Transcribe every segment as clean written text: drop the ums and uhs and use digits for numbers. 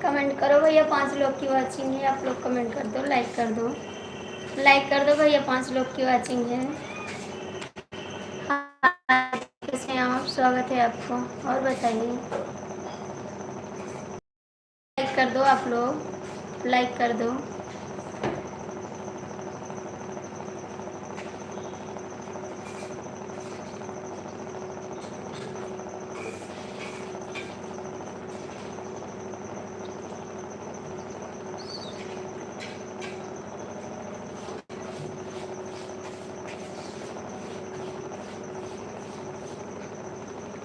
Comment करो भैया, 5 लोग की वॉचिंग है, आप लोग कमेंट कर दो, लाइक कर दो, लाइक कर दो भैया, 5 लोग की वॉचिंग है। हाँ, कैसे हैं आप? स्वागत है आपको। और बताइए, लाइक कर दो, आप लोग लाइक कर दो।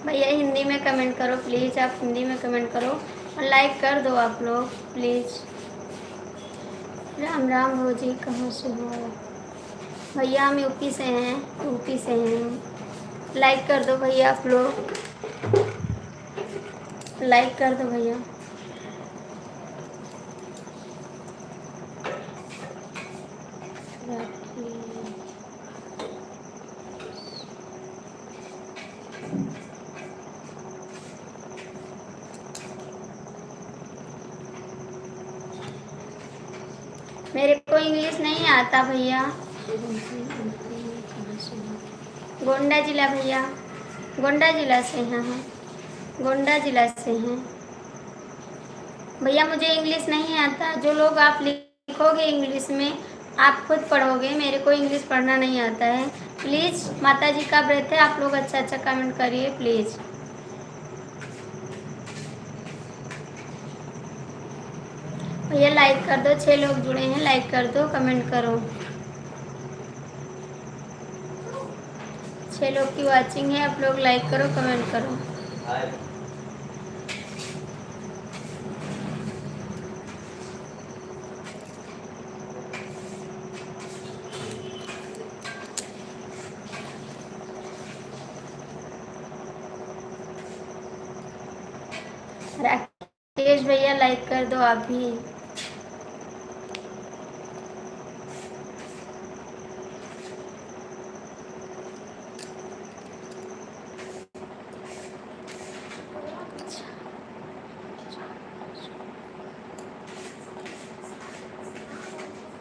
भैया हिंदी में कमेंट करो प्लीज़, आप हिंदी में कमेंट करो और लाइक कर दो आप लोग प्लीज़। राम राम भौजी, कहाँ से हो भैया? हम यूपी से हैं, यूपी से हैं। लाइक कर दो भैया आप लोग, लाइक कर दो भैया। मेरे को इंग्लिश नहीं आता भैया। गोंडा जिला भैया, गोंडा जिला से हैं हम, गोंडा जिला से हैं भैया। मुझे इंग्लिश नहीं आता। जो लोग आप लिखोगे इंग्लिश में आप खुद पढ़ोगे, मेरे को इंग्लिश पढ़ना नहीं आता है। प्लीज़ माता जी का व्रत है, आप लोग अच्छा अच्छा कमेंट करिए प्लीज़। भैया लाइक कर दो, 6 लोग जुड़े हैं, लाइक कर दो, कमेंट करो। 6 लोग की वॉचिंग है, आप लोग लाइक करो, कमेंट करो। राकेश भैया लाइक कर दो आप भी।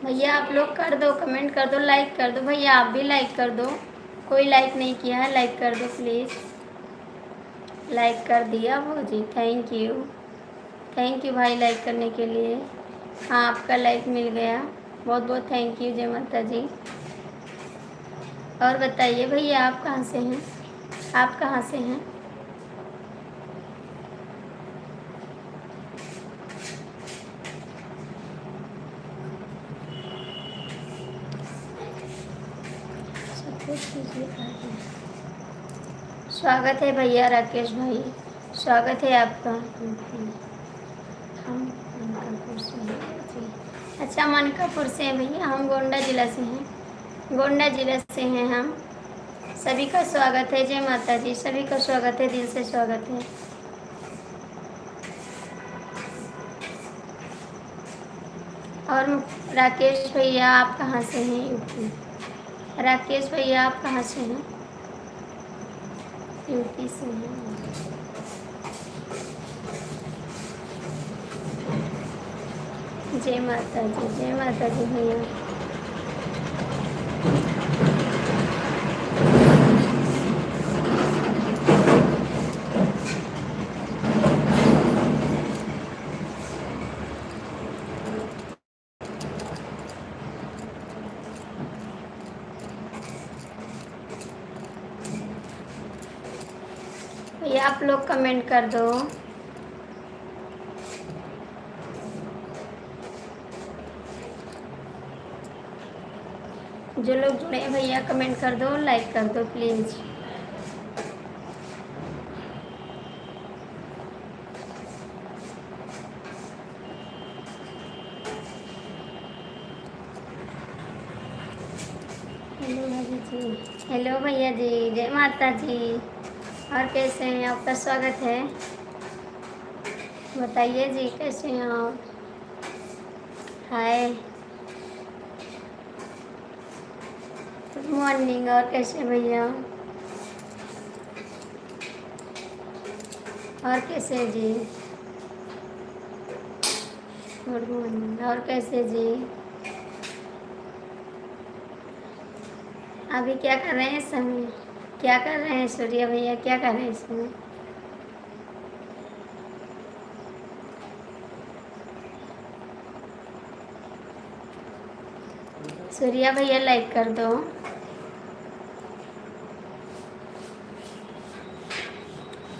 भैया आप लोग कर दो, कमेंट कर दो, लाइक कर दो भैया, आप भी लाइक कर दो। कोई लाइक नहीं किया है, लाइक कर दो प्लीज़। लाइक कर दिया भौजी, थैंक यू, थैंक यू भाई लाइक करने के लिए। हाँ आपका लाइक मिल गया, बहुत बहुत थैंक यू, जय माता जी। और बताइए भैया आप कहाँ से हैं? आप कहाँ से हैं? स्वागत है भैया राकेश भाई, स्वागत है आपका। हम मनकापुर से हैं। अच्छा मनकापुर से हैं भैया, हम गोंडा जिला से हैं, गोंडा जिला से हैं हम। सभी का स्वागत है, जय माता जी, सभी का स्वागत है, दिल से स्वागत है। और राकेश भैया आप कहाँ से हैं? यूपी। राकेश भैया आप कहाँ से हैं? यूपी से हैं। जय माता जी, जय माता जी भैया। भैया आप लोग कमेंट कर दो। जो लोग जुड़े हैं भैया कमेंट कर दो, लाइक कर दो प्लीज़। हेलो भाभी जी, हेलो भैया जी, जय माता जी। और कैसे हैं? आपका स्वागत है, बताइए जी कैसे हैं आप? हाय, गुड मॉर्निंग। और कैसे हैं भैया? और कैसे हैं जी? Good morning. और कैसे जी? अभी क्या कर रहे हैं इस समय? क्या कर रहे हैं सूर्या भैया, क्या कर रहे हैं इस समय? सूर्या भैया लाइक कर दो,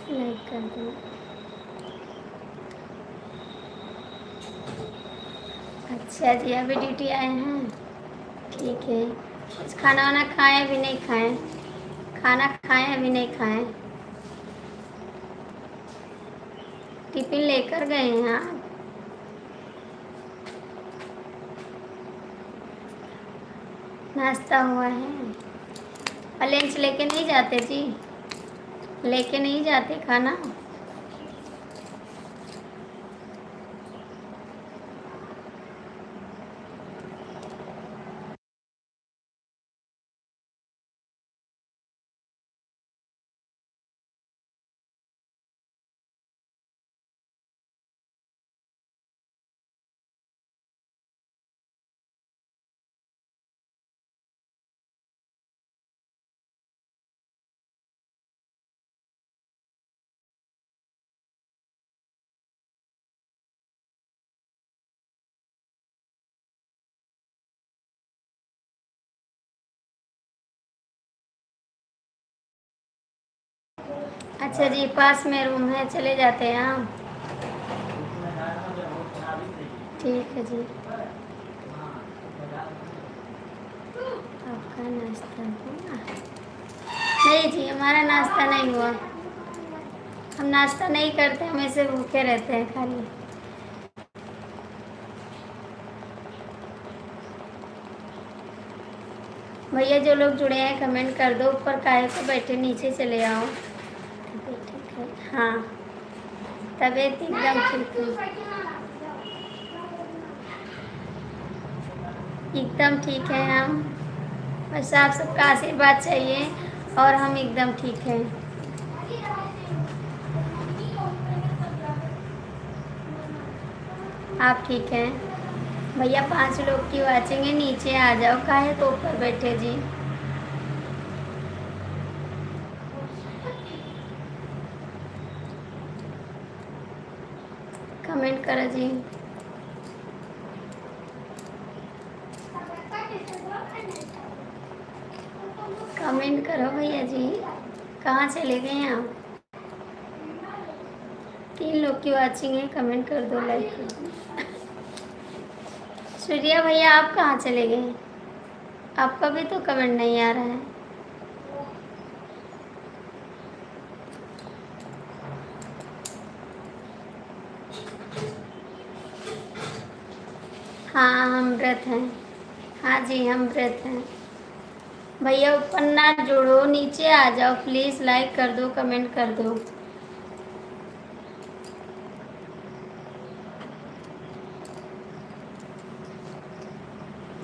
लाइक कर दो। अच्छा जी, अभी ड्यूटी आए हैं, ठीक है। कुछ खाना वाना खाएं अभी नहीं खाएं? खाना खाएं अभी नहीं खाएं? टिफिन लेकर गए हैं आप? नाश्ता हुआ है और लंच लेके नहीं जाते जी? लेके नहीं जाते खाना? अच्छा जी, पास में रूम है, चले जाते हैं आप? ठीक है जी। आपका नाश्ता हुआ? नहीं जी, हमारा नाश्ता नहीं हुआ। हम नाश्ता नहीं करते, हम ऐसे भूखे रहते हैं खाली। भैया जो लोग जुड़े हैं कमेंट कर दो, ऊपर काहे को बैठे, नीचे चले आओ। तबीयत ठीक है? हाँ, तबीयत एकदम ठीक है, एकदम ठीक है हम। बस आप सबका आशीर्वाद चाहिए और हम एकदम ठीक हैं। आप ठीक हैं? भैया 5 लोग की वाचिंग है, नीचे आ जाओ, काहे तो ऊपर बैठे जी? कमेंट करो जी। कमेंट करो भैया जी। कहाँ चले गए आप? 3 लोग की वाचिंग है, कमेंट कर दो, लाइक कर दो। सूर्या भैया आप कहाँ चले गए? आपका भी तो कमेंट नहीं आ रहा है। हाँ, हम व्रत हैं। हाँ जी, हम व्रत हैं। भैया ऊपर ना जोड़ो, नीचे आ जाओ प्लीज़, लाइक कर दो, कमेंट कर दो।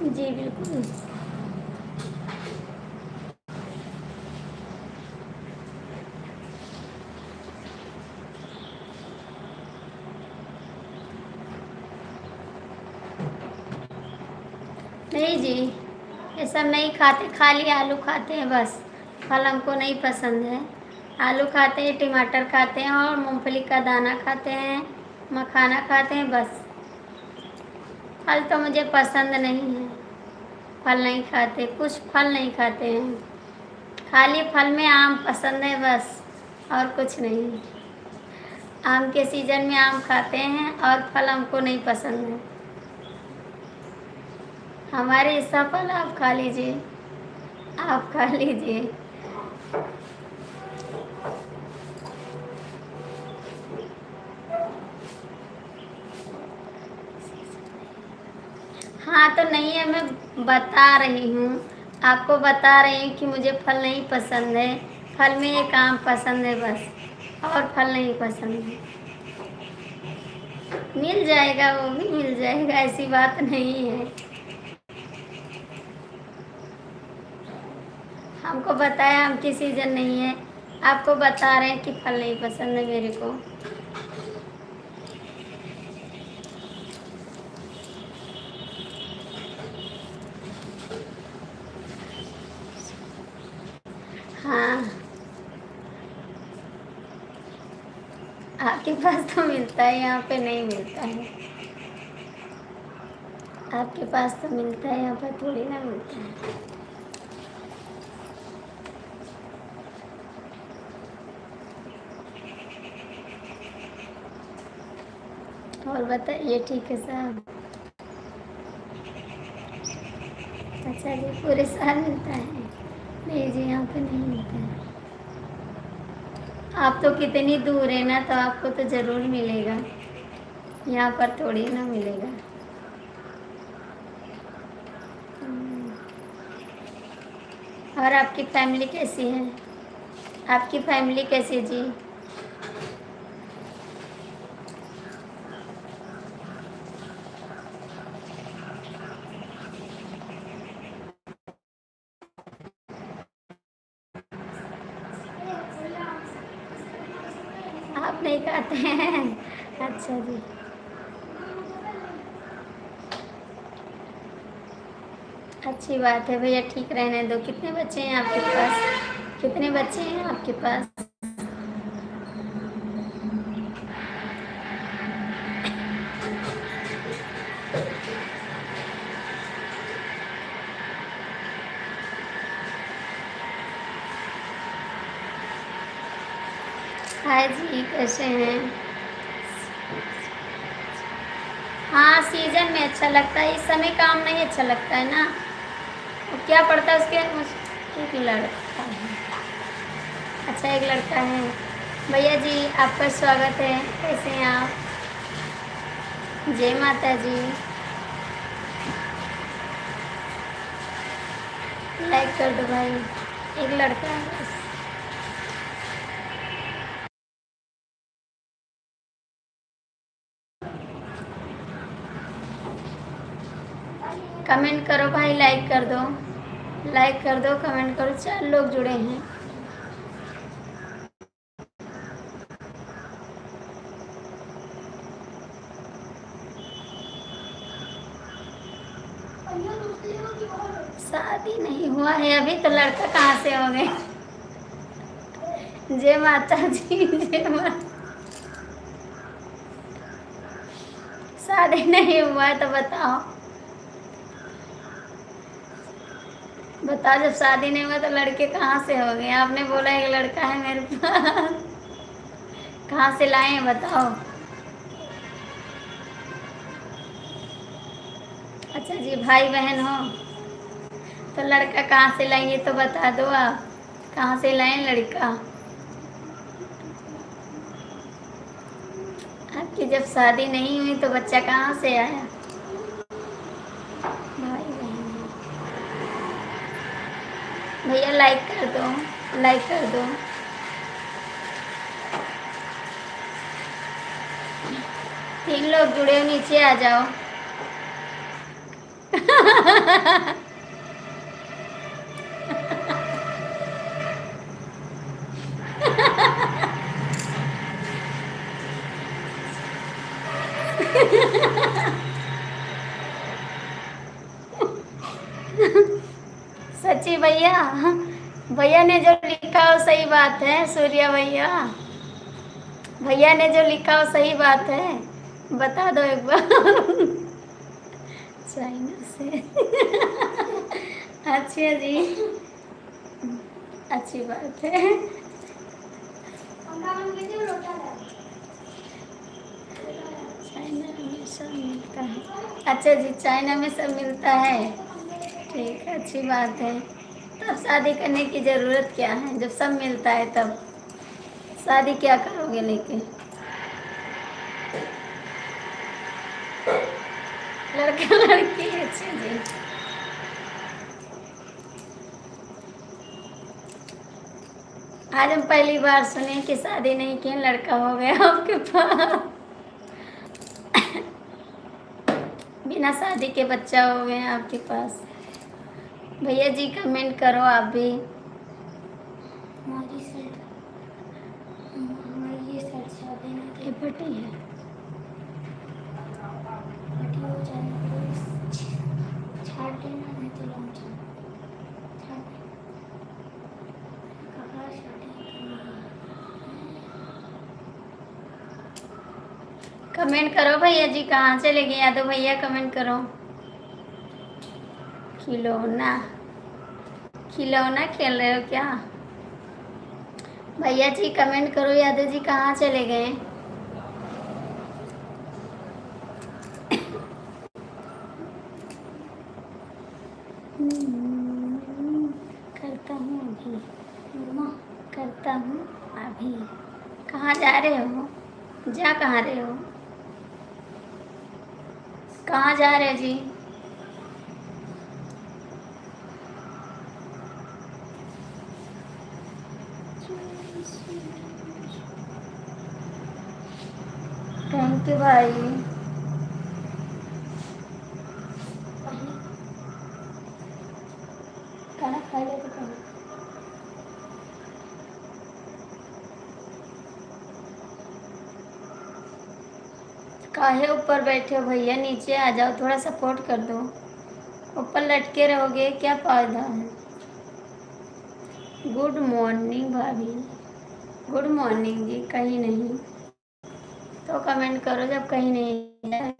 जी बिल्कुल। नहीं जी, ये सब नहीं खाते, खाली आलू खाते हैं बस। फल हमको नहीं पसंद है। आलू खाते हैं, टमाटर खाते हैं और मूंगफली का दाना खाते हैं, मखाना खाते हैं बस। फल तो मुझे पसंद नहीं है, फल नहीं खाते, कुछ फल नहीं खाते हैं। खाली फल में आम पसंद है बस, और कुछ नहीं। आम के सीज़न में आम खाते हैं और फल हमको नहीं पसंद है। हमारे हिस्सा फल आप खा लीजिए, आप खा लीजिए। हाँ तो नहीं है, मैं बता रही हूँ, आपको बता रही हूँ कि मुझे फल नहीं पसंद है। फल में एक आम पसंद है बस, और फल नहीं पसंद है। मिल जाएगा, वो भी मिल जाएगा, ऐसी बात नहीं है। हमको बताया आम की सीज़न नहीं है, आपको बता रहे हैं कि फल नहीं पसंद है मेरे को। हाँ, आपके पास तो मिलता है, यहाँ पे नहीं मिलता है। आपके पास तो मिलता है, यहाँ पर थोड़ी ना मिलता है। और बताइए, ठीक है साहब? अच्छा जी, पूरे साल मिलता है? नहीं जी, यहाँ पे नहीं मिलता है। आप तो कितनी दूर है ना, तो आपको तो ज़रूर मिलेगा, यहाँ पर थोड़ी ना मिलेगा। और आपकी फैमिली कैसी है? आपकी फैमिली कैसी है जी? आप नहीं खाते हैं? अच्छा जी, अच्छी बात है भैया, ठीक रहने दो। कितने बच्चे हैं आपके पास? कितने बच्चे हैं आपके पास? हाय जी, कैसे हैं? हाँ, सीजन में अच्छा लगता है, इस समय काम नहीं अच्छा लगता है ना। और क्या पड़ता है उसके? एक लड़का है। अच्छा, एक लड़का है। भैया जी, आपका स्वागत है। कैसे हैं आप? जय माता जी। लाइक कर दो भाई। एक लड़का है बस। कमेंट करो भाई, लाइक कर दो। लाइक कर दो, कमेंट करो। 4 लोग जुड़े हैं। शादी नहीं हुआ है अभी, तो लड़का कहाँ से हो गए? जय माता जी, जय माता। शादी नहीं हुआ है तो बताओ। बताओ, जब शादी नहीं हुआ तो लड़के कहाँ से हो गए? आपने बोला एक लड़का है मेरे पास। कहाँ से लाए हैं बताओ। अच्छा जी, भाई बहन हो तो लड़का कहाँ से लाएंगे तो बता दो आप। कहाँ से लाए लड़का? आपकी जब शादी नहीं हुई तो बच्चा कहाँ से आया? भाई बहन है। भैया लाइक कर दो, लाइक कर दो। तीन लोग जुड़े हो, नीचे आ जाओ। सच्ची भैया, भैया ने जो लिखा हो सही बात है। सूर्या भैया, भैया ने जो लिखा हो सही बात है। बता दो एक बार। चाइना से। अच्छा जी, अच्छी बात है। चाइना में सब मिलता है। अच्छा जी, चाइना में सब मिलता है। ठीक है, अच्छी बात है। तब शादी करने की ज़रूरत क्या है? जब सब मिलता है तब शादी क्या करोगे लेके? लड़का लड़की, अच्छा जी। आज हम पहली बार सुने कि शादी नहीं की, लड़का हो गया आपके पास। बिना शादी के बच्चा हो गया आपके पास। भैया जी, कमेंट करो आप भी। हमारी साइड, हमारी ये साइड शादी नहीं, ये फटी है। फटी हो जाए छाट देना, नहीं तो लौट जाए। कमेंट करो भैया जी, कहाँ चले गए यादव भैया, कमेंट करो। खिलौना, खिलौना खेल रहे हो क्या? भैया जी कमेंट करो, यादव जी कहाँ चले गए? करता हूँ अभी, करता हूँ अभी। कहाँ जा रहे हो? जा कहाँ रहे हो? कहाँ जा रहे हो जी? थैंक यू भाई। खाना खा लिया तो खाना। काहे ऊपर बैठे हो भैया, नीचे आ जाओ, थोड़ा सपोर्ट कर दो। ऊपर लटके रहोगे क्या फायदा है? गुड मॉर्निंग भाभी। गुड मॉर्निंग जी, कहीं नहीं तो कमेंट करो, जब कहीं नहीं है।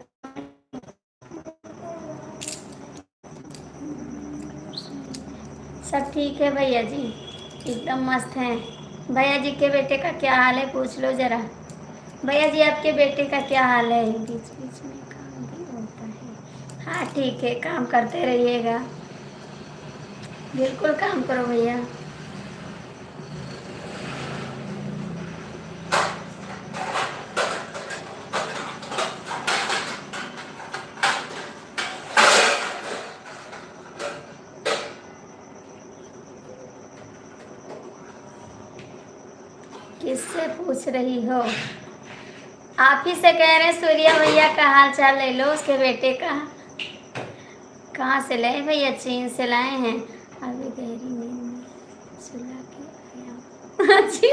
सब ठीक है भैया जी, एकदम मस्त हैं। भैया जी के बेटे का क्या हाल है, पूछ लो जरा। भैया जी आपके बेटे का क्या हाल है? बीच बीच में काम भी होता है। हाँ ठीक है, काम करते रहिएगा, बिल्कुल काम करो भैया। किससे पूछ रही हो? आप ही से कह रहे हैं, सूर्या भैया का हाल चाल ले लो, उसके बेटे का। कहाँ से लाए भैया? चीन से लाए हैं। अभी गहरी नींद में सुला के आया। अच्छी।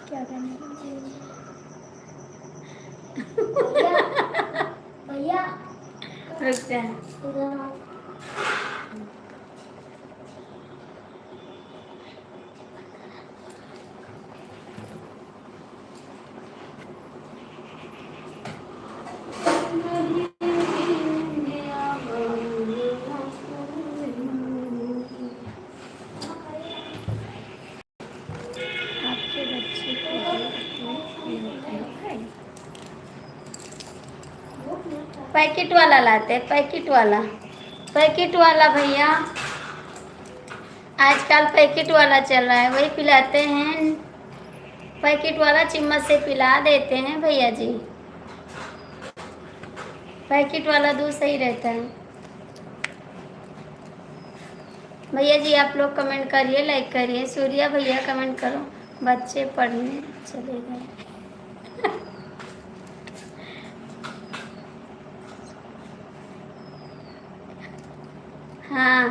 क्या करने भैया? रुक जा। आपके बच्चे पैकेट वाला लाते हैं, पैकेट वाला, पैकेट वाला भैया। आजकल पैकेट वाला चल रहा है, वही पिलाते हैं। पैकेट वाला चम्मच से पिला देते हैं भैया जी। पैकेट वाला दूध सही रहता है। भैया जी आप लोग कमेंट करिए, लाइक करिए। सूर्या भैया कमेंट करो। बच्चे पढ़ने चले गए। हाँ,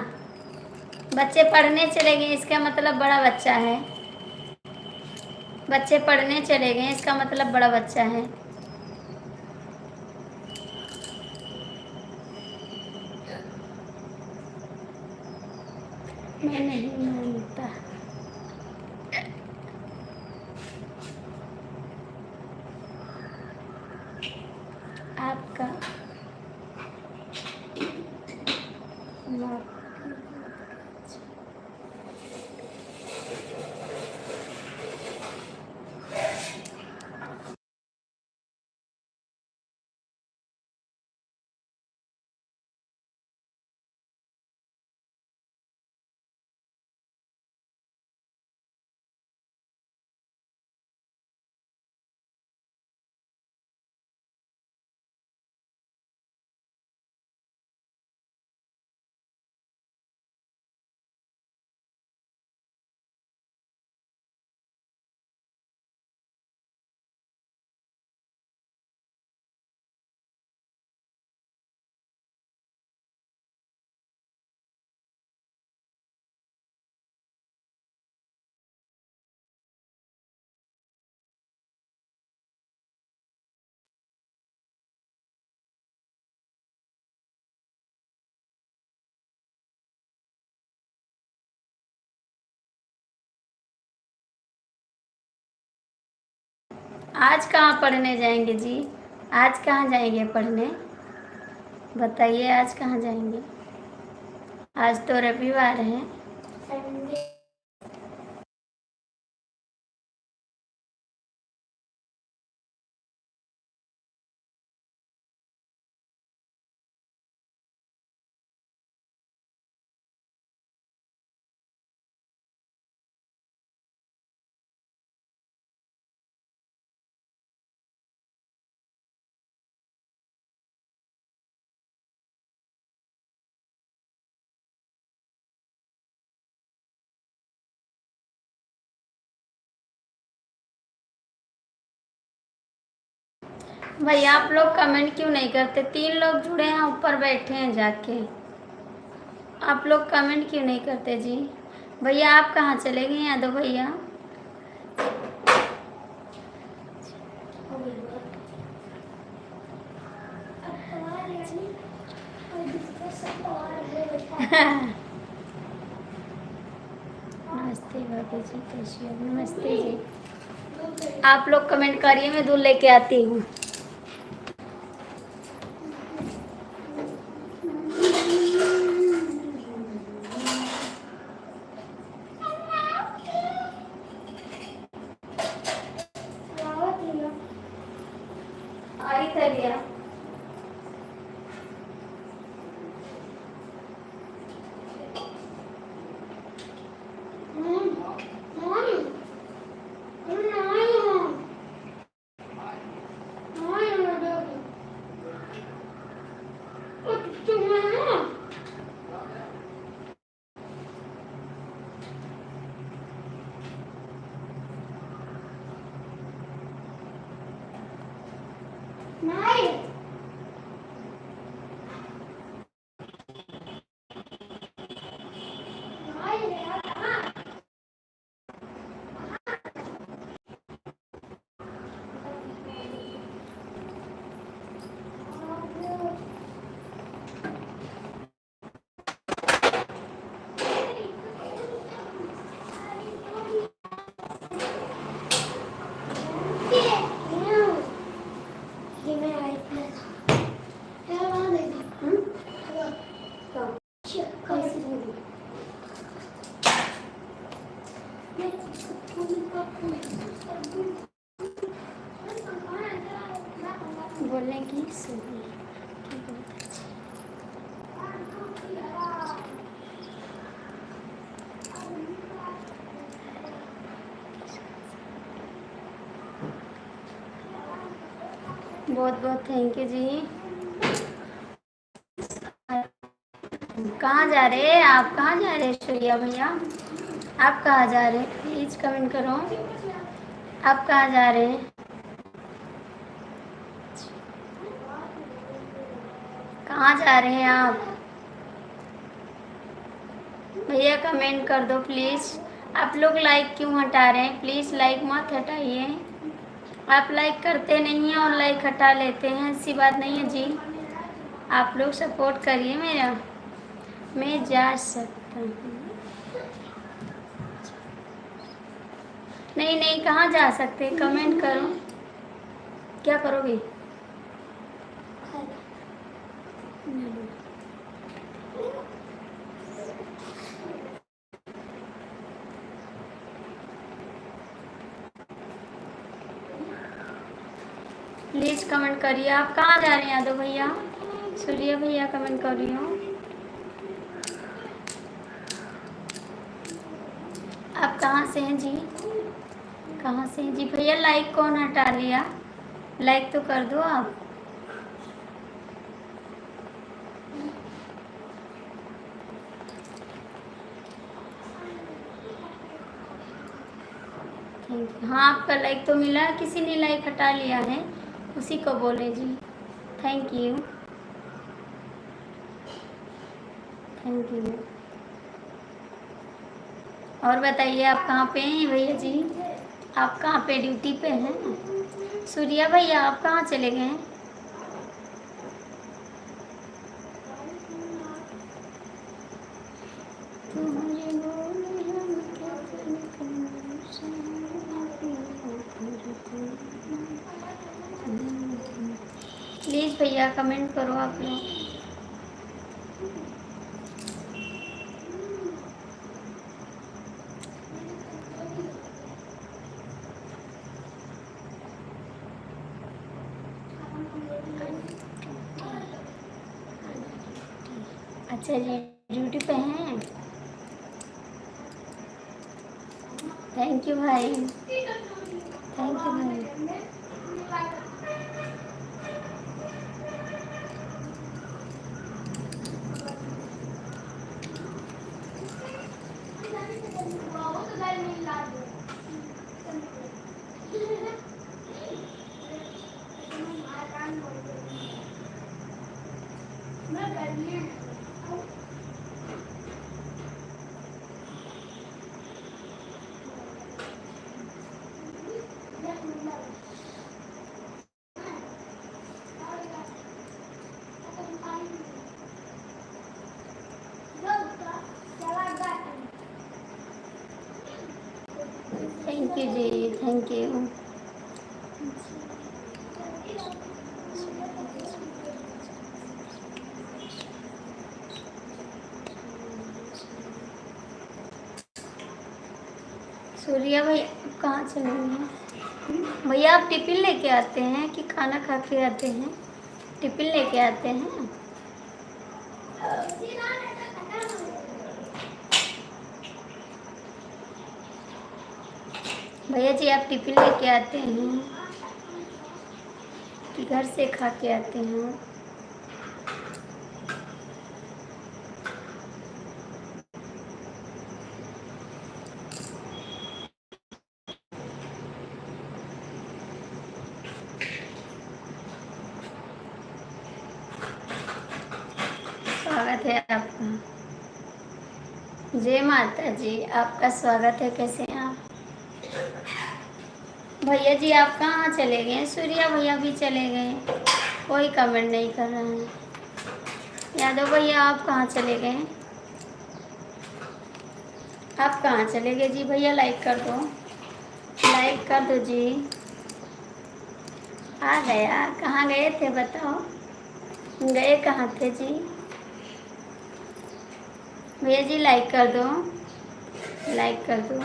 बच्चे पढ़ने चले गए, इसका मतलब बड़ा बच्चा है। बच्चे पढ़ने चले गए, इसका मतलब बड़ा बच्चा है। मैं नहीं मानता। आपका आज कहाँ पढ़ने जाएंगे जी? आज कहाँ जाएंगे पढ़ने? बताइए आज कहाँ जाएंगे? आज तो रविवार है। भैया आप लोग कमेंट क्यों नहीं करते? 3 लोग जुड़े हैं, ऊपर बैठे हैं जाके। आप लोग कमेंट क्यों नहीं करते जी? भैया आप कहाँ चले गए यादव भैया? नमस्ते भाभी जी, कैसी हो? नमस्ते जी। आप लोग कमेंट करिए, मैं दूध लेके आती हूँ। आई करिए। बोलने की सुनी कि बहुत अच्छी। बहुत बहुत थैंक यू जी। कहाँ जा रहे हैं आप? कहाँ जा रहे हैं सूर्या भैया? आप कहाँ जा रहे हैं? प्लीज कमेंट करो, आप कहाँ जा रहे हैं? कहाँ जा रहे हैं आप? भैया कमेंट कर दो प्लीज़। आप लोग लाइक क्यों हटा रहे हैं? प्लीज़ लाइक मत हटाइए। आप लाइक करते नहीं हैं और लाइक हटा लेते हैं, ऐसी बात नहीं है जी। आप लोग सपोर्ट करिए मेरा। मैं जा सकता हूँ? नहीं नहीं, कहाँ जा सकते? कमेंट करो। क्या करोगे? प्लीज़ कमेंट करिए। आप कहाँ जा रहे हैं यादव भैया? सूर्या भैया कमेंट कर रही हूँ। आप कहाँ से हैं जी? कहाँ से हैं जी? भैया लाइक कौन हटा लिया? लाइक तो कर दो आप। Thank you. हाँ आपका लाइक तो मिला, किसी ने लाइक हटा लिया है, उसी को बोले जी। Thank you, thank you. और बताइए आप कहाँ पे हैं भैया जी? आप कहाँ पे ड्यूटी पे हैं? सूर्या भैया आप कहाँ चले गए हैं? प्लीज़ भैया कमेंट करो आप लोग। अच्छा जी, ड्यूटी पे हैं। थैंक यू भाई, थैंक यू भाई। थैंक यू जी, थैंक यू। सूर्या भैया आप कहाँ चले गए भैया? आप टिफिन लेके आते हैं कि खाना खा के आते हैं? टिफिन लेके आते हैं? भैया जी आप टिफिन लेके आते हैं कि घर से खा के आते हैं? स्वागत है आपका। जय माता जी, आपका स्वागत है। कैसे हैं आप? भैया जी आप कहाँ चले गए? सूर्या भैया भी चले गए, कोई कमेंट नहीं कर रहा है। यादव भैया आप कहाँ चले गए? आप कहाँ चले गए जी? भैया लाइक कर दो, लाइक कर दो जी। आ गया, कहाँ गए थे बताओ, गए कहाँ थे जी? भैया जी लाइक कर दो, लाइक कर दो।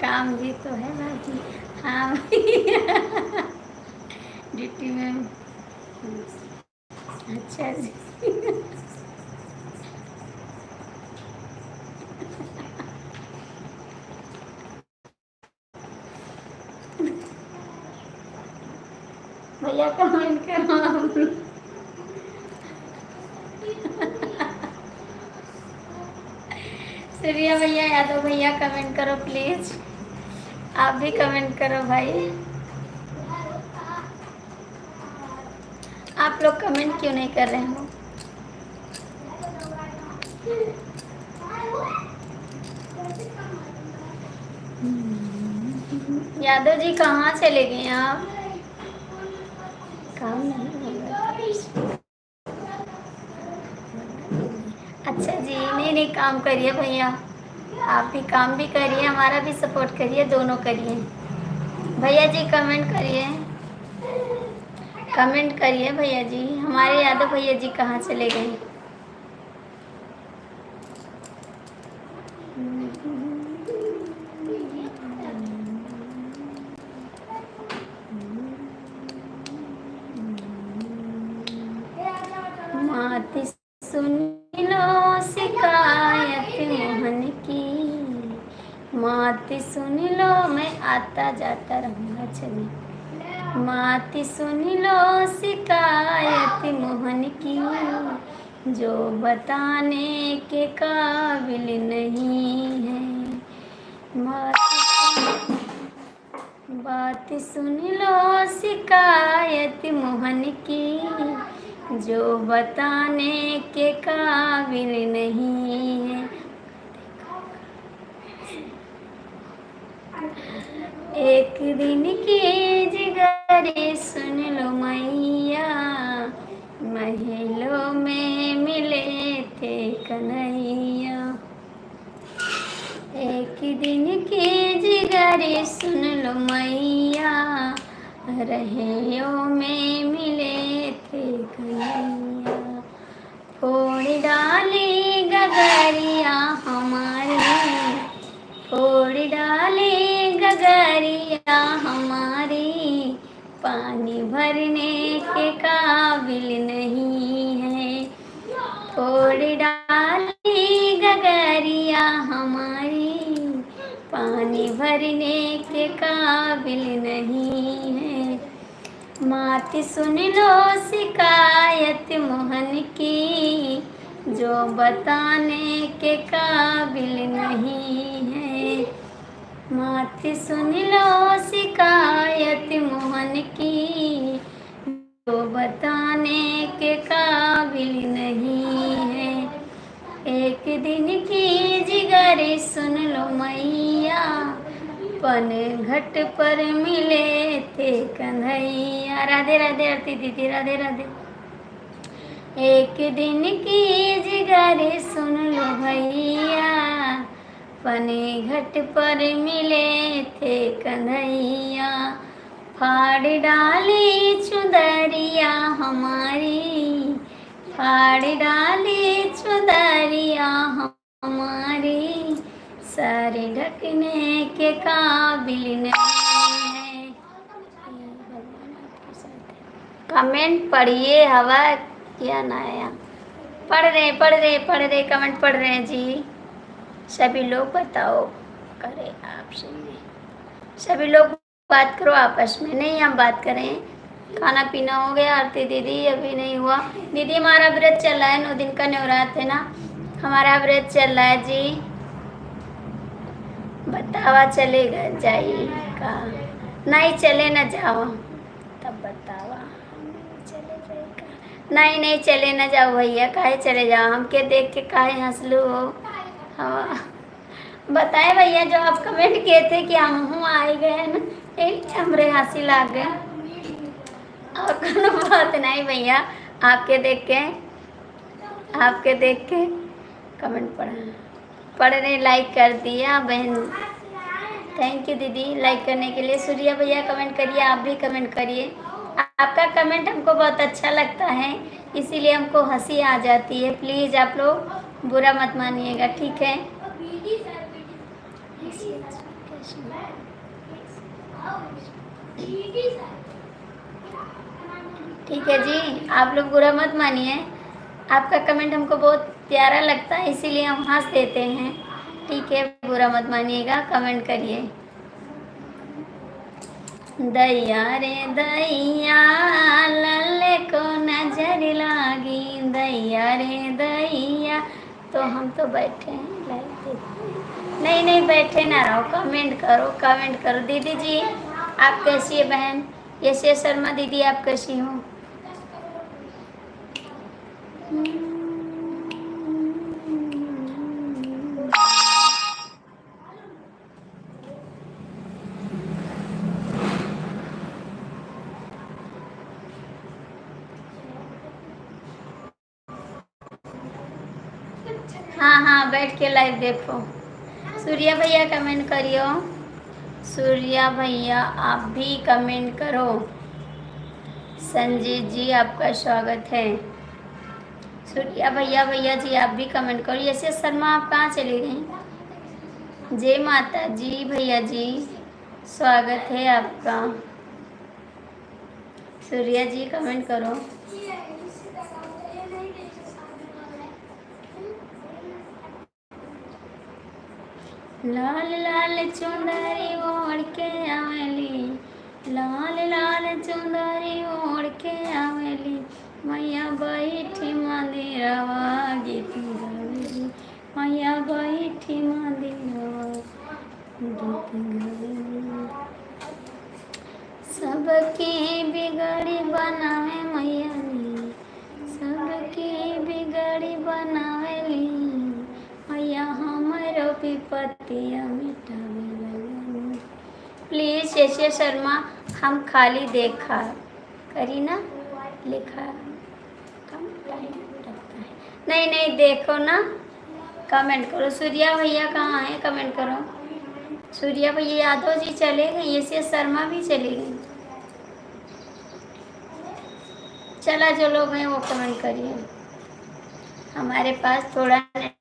काम भी तो है बाकी। हाँ ड्यूटी में। अच्छा जी भैया कमेंट करो आप। सूर्या भैया, यादव भैया कमेंट करो प्लीज। आप भी कमेंट करो भाई। आप लोग कमेंट क्यों नहीं कर रहे हो? यादव जी कहाँ चले गए आप? काम नहीं होगा। अच्छा जी, नहीं नहीं काम करिए भैया, आप भी काम भी करिए, हमारा भी सपोर्ट करिए, दोनों करिए। भैया जी कमेंट करिए, कमेंट करिए भैया जी। हमारे यादव भैया जी कहाँ चले गए? मात सुन लो शिकायत मोहन की, मात सुन लो, मैं आता जाता रहूँगा। चलिए। मात सुन लो शिकायत मोहन की, जो बताने के काबिल नहीं है। बात सुन लो शिकायत मोहन की, जो बताने के काबिल नहीं है। एक दिन की जिगर जिगरे सुन लो मैया, महलों में मिले थे कन्हैया। एक दिन की जिगरे सुन लो मैया, रहियों में मिले थे कन्हैया। फोड़ डाली गगरिया हमारी, फोड़ डाली गगरिया हमारी, पानी भरने के काबिल नहीं है। फोड़ डाली गगरिया हमारी, पानी भरने के काबिल नहीं है। मात सुन लो शिकायत मोहन की, जो बताने के काबिल नहीं है। मात सुन लो शिकायत मोहन की, जो बताने के काबिल नहीं है। एक दिन की जिगरे सुन लो मैया, पन घट पर मिले थे कन्हैया। राधे राधे आरती दीदी, राधे राधे। एक दिन की जिगरे सुन लो भैया, पने घट पर मिले थे कन्हैया। फाड़ डाली चुदरिया हमारी, फाड़ डाली चुदरिया हमारी, सारे ढकने के काबिल नहीं है। कमेंट पढ़िए, हवा क्या नया पढ़ रहे कमेंट पढ़ रहे हैं जी। सभी लोग बताओ करें आपसे, सभी लोग बात करो आपस में। नहीं हम बात करें, खाना पीना हो गया। आरती दीदी अभी नहीं हुआ। दीदी हमारा व्रत चल रहा है, 9 दिन का नवरात्र है ना, हमारा व्रत चल रहा है जी। बतावा चलेगा जाइएगा, नहीं चले न जाओ तब बतावा चले जाएगा। नहीं चले न जाओ भैया, काहे चले जाओ, हमके देख के काहे हंसलू हो। हाँ बताए भैया, जो आप कमेंट किए थे कि हम आए गए ना, हमरे हंसी लाग गए। और कोनो बात नहीं भैया, आपके देख के कमेंट पढ़ रहे, लाइक कर दिया बहन। थैंक यू दीदी लाइक करने के लिए। सूर्या भैया कमेंट करिए, आप भी कमेंट करिए। आपका कमेंट हमको बहुत अच्छा लगता है, इसीलिए हमको हंसी आ जाती है। प्लीज़ आप लोग बुरा मत मानिएगा, ठीक है। ठीक है जी, आप लोग बुरा मत मानिए। आपका कमेंट हमको बहुत प्यारा लगता है, इसीलिए हम हंस देते हैं, ठीक है। बुरा मत मानिएगा, कमेंट करिए। दैया रे दैया लल्ले को नजर लागी, दैया रे दैया। तो हम तो बैठे हैं, लाइक देखते हैं। नहीं बैठे ना रहो, कमेंट करो। दीदी जी आप कैसी है बहन? यशे शर्मा दीदी आप कैसी हो? हाँ बैठ के लाइव देखो। सूर्या भैया कमेंट करियो, सूर्या भैया आप भी कमेंट करो। संजीत जी आपका स्वागत है। सूर्या भैया जी आप भी कमेंट करो। यशे शर्मा आप कहाँ चली गई? जय माता जी भैया जी, स्वागत है आपका। सूर्या जी कमेंट करो। लाल लाल चुंदरी ओढ़ के आवेली, लाल लाल चुंदरी ओढ़ के आवेली, मैया बैठी मंदिरवा गीत गावेली, मैया बैठी मंदिरवा गीत गावेली। सबकी बिगड़ी बनावे मैया नी, सबकी बिगड़ी बनावेली, मैया हमरो विपत्तिया मिटावे लगनी। प्लीज़ यशिया शर्मा, हम खाली देखा। करीना लिखा, कम टाइम लगता है। नहीं नहीं, देखो ना, कमेंट करो। सूर्या भैया कहाँ हैं, कमेंट करो। सूर्या भैया यादव जी चले गए, यशिया शर्मा भी चली गई। चला जो लोग हैं वो कमेंट करिए। हमारे पास थोड़ा है।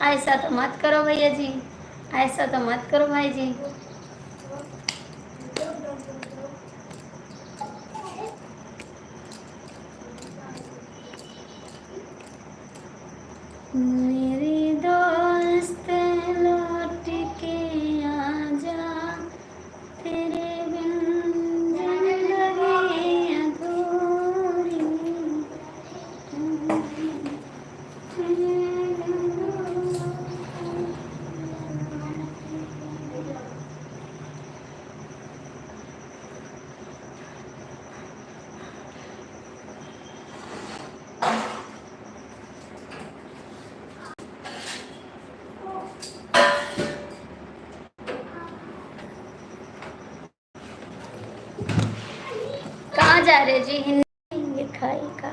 ऐसा तो मत करो भैया जी, ऐसा तो मत करो भाई जी। मेरी दोस्त लौट के आजा, तेरे बिन जिंदगी अधूरी। कहाँ जा रहे जी? हिंदी लिखाई का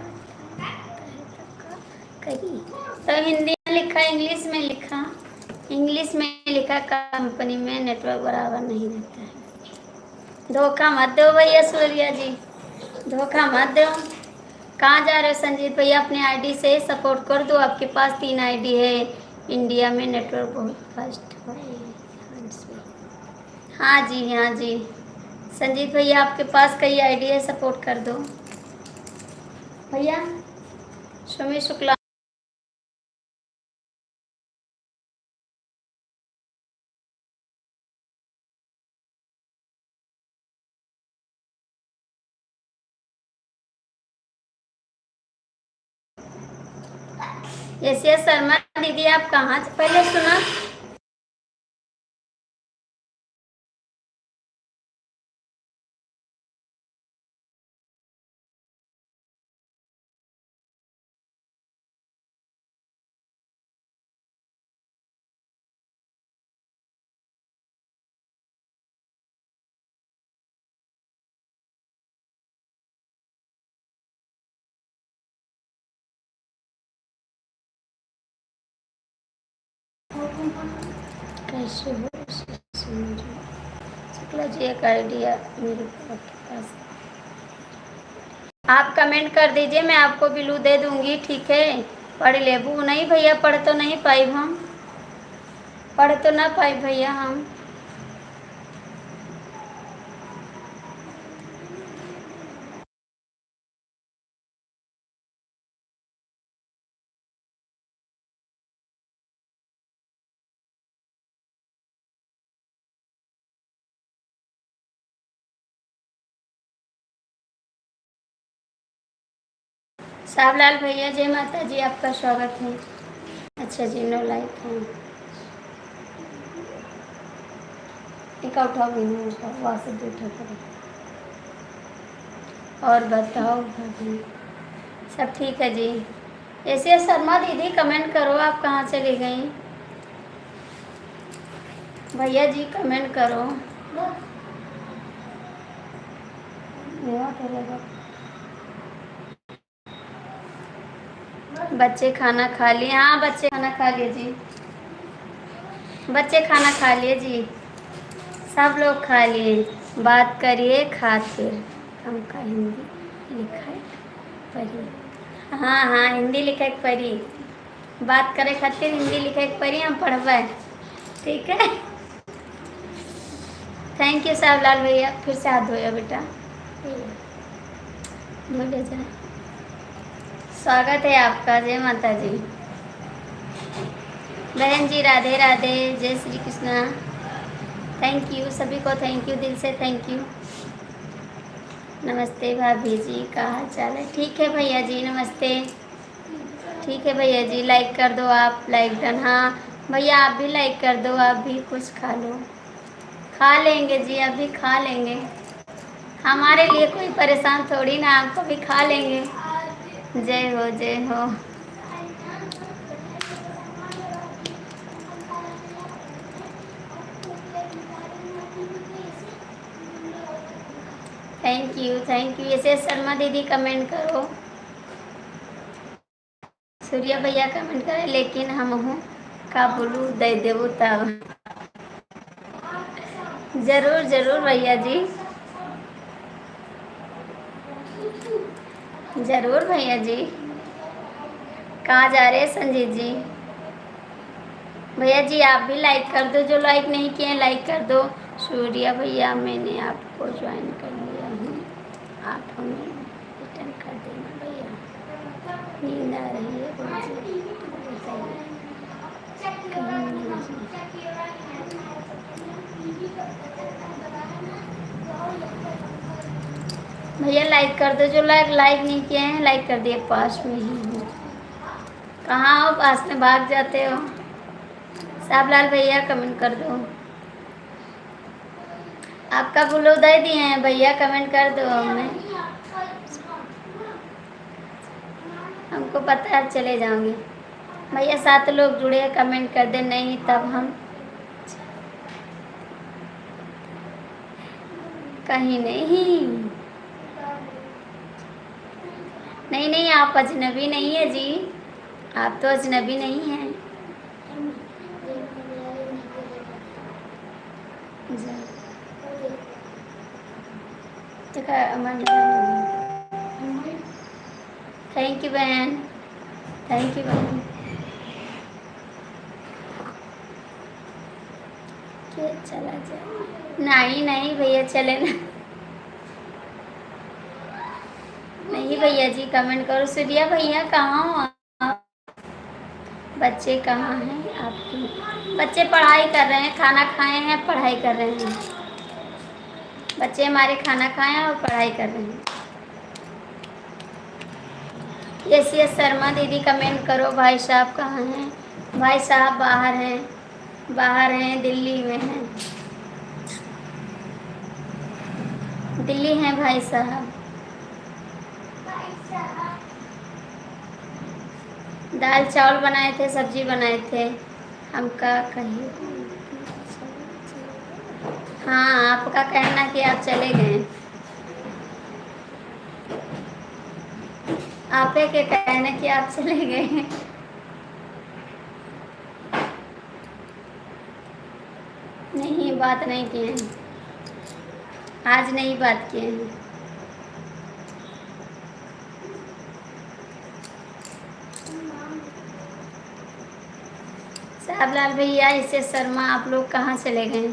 करी तो हिंदी में लिखा, इंग्लिश में लिखा। इंग्लिश में लिखा, कंपनी में नेटवर्क बराबर नहीं रहता है। धोखा मत दो भैया सूर्या जी, धोखा मत दो। कहाँ जा रहे हो संजीत भैया? अपने आईडी से सपोर्ट कर दो, आपके पास 3 आईडी है। इंडिया में नेटवर्क बहुत फास्ट है। हाँ जी, हाँ जी संजीत भैया, आपके पास कई आईडी है, सपोर्ट कर दो भैया। सुमित शुक्ला, यस यस शर्मा दीदी, आप कहाँ से पहले सुना? कैसे हो शुक्ला जी? एक आइडिया मेरे पास, आप कमेंट कर दीजिए, मैं आपको बिलू दे दूंगी, ठीक है? पढ़ लेबू नहीं भैया, पढ़ तो नहीं पाई हम, पढ़ तो ना पाई भैया हम। सावलाल भैया जय माता जी, आपका स्वागत है। अच्छा जी, नो लाइक है। एक उठाओ भी नहीं, उठाओ वहाँ से उठा करो। और बताओ भाभी, सब ठीक है जी? ऐसे शर्मा दीदी कमेंट करो, आप कहाँ चली गई? भैया जी कमेंट करो। बच्चे खाना खा लिए? हाँ बच्चे खाना खा लिए जी, बच्चे खाना खा लिए जी, सब लोग खा लिए। बात करिए खातिर, हम का हिंदी लिखा है परी। हाँ हाँ, हिंदी लिखा है परी, बात करे खातिर हिंदी लिखा है परी, हम पढ़बे, ठीक है? थैंक यू साहबलाल भैया, फिर से हाथ धोया बेटा, मिल जाए। स्वागत है आपका, जय माता जी। बहन जी राधे राधे, जय श्री कृष्णा। थैंक यू सभी को, थैंक यू दिल से, थैंक यू। नमस्ते भाभी जी, क्या हाल चाल है? ठीक है भैया जी, नमस्ते। ठीक है भैया जी, लाइक कर दो आप, लाइक डन। हाँ भैया आप भी लाइक कर दो, आप भी कुछ खा लो। खा लेंगे जी, अभी खा लेंगे, हमारे लिए कोई परेशान थोड़ी ना, आपको भी खा लेंगे। जय हो जय हो। Thank you. ऐसे शर्मा दीदी कमेंट करो, सूर्या भैया कमेंट करे, लेकिन हम हूँ का बोलू दे देवो तब। जरूर जरूर भैया जी, जरूर भैया जी। कहाँ जा रहे हैं संजीत जी? भैया जी आप भी लाइक कर दो, जो लाइक नहीं किए हैं लाइक कर दो। सूर्या भैया मैंने आपको ज्वाइन कर लिया हूँ, आप हमें रिटर्न कर देना भैया। नींद आ रही है मुझे, बताइए कहीं भैया लाइक कर दो, जो लाइक नहीं किए हैं लाइक कर दिए। पास में ही हूँ, कहाँ हो? पास में भाग जाते हो। साहबलाल भैया कमेंट कर दो, आपका बुलो दे दिए हैं भैया, कमेंट कर दो हमें, हमको पता है आप चले जाओगे। भैया 7 लोग जुड़े हैं, कमेंट कर दे, नहीं तब हम कहीं नहीं। नहीं नहीं आप अजनबी नहीं है जी, आप तो अजनबी नहीं हैं। थैंक यू बहन, थैंक यू बहन। क्या चला जाए? नहीं नहीं भैया चले ना, नहीं भैया जी कमेंट करो। सूर्या भैया कहाँ हो आप? बच्चे कहाँ हैं आपके? बच्चे पढ़ाई कर रहे हैं, खाना खाए हैं, पढ़ाई कर रहे हैं। बच्चे हमारे खाना खाए हैं और पढ़ाई कर रहे हैं। यस शर्मा दीदी कमेंट करो। भाई साहब कहाँ हैं? भाई साहब बाहर हैं, बाहर हैं, दिल्ली में हैं, दिल्ली हैं भाई साहब। दाल चावल बनाए थे, सब्जी बनाए थे। हमका कहिए, हाँ आपका कहना कि आप चले गए, आप के कहना कि आप चले गए। नहीं बात नहीं किए हैं, आज नहीं बात किए हैं। साहबलाल भैया इससे शर्मा आप लोग कहाँ चले गए?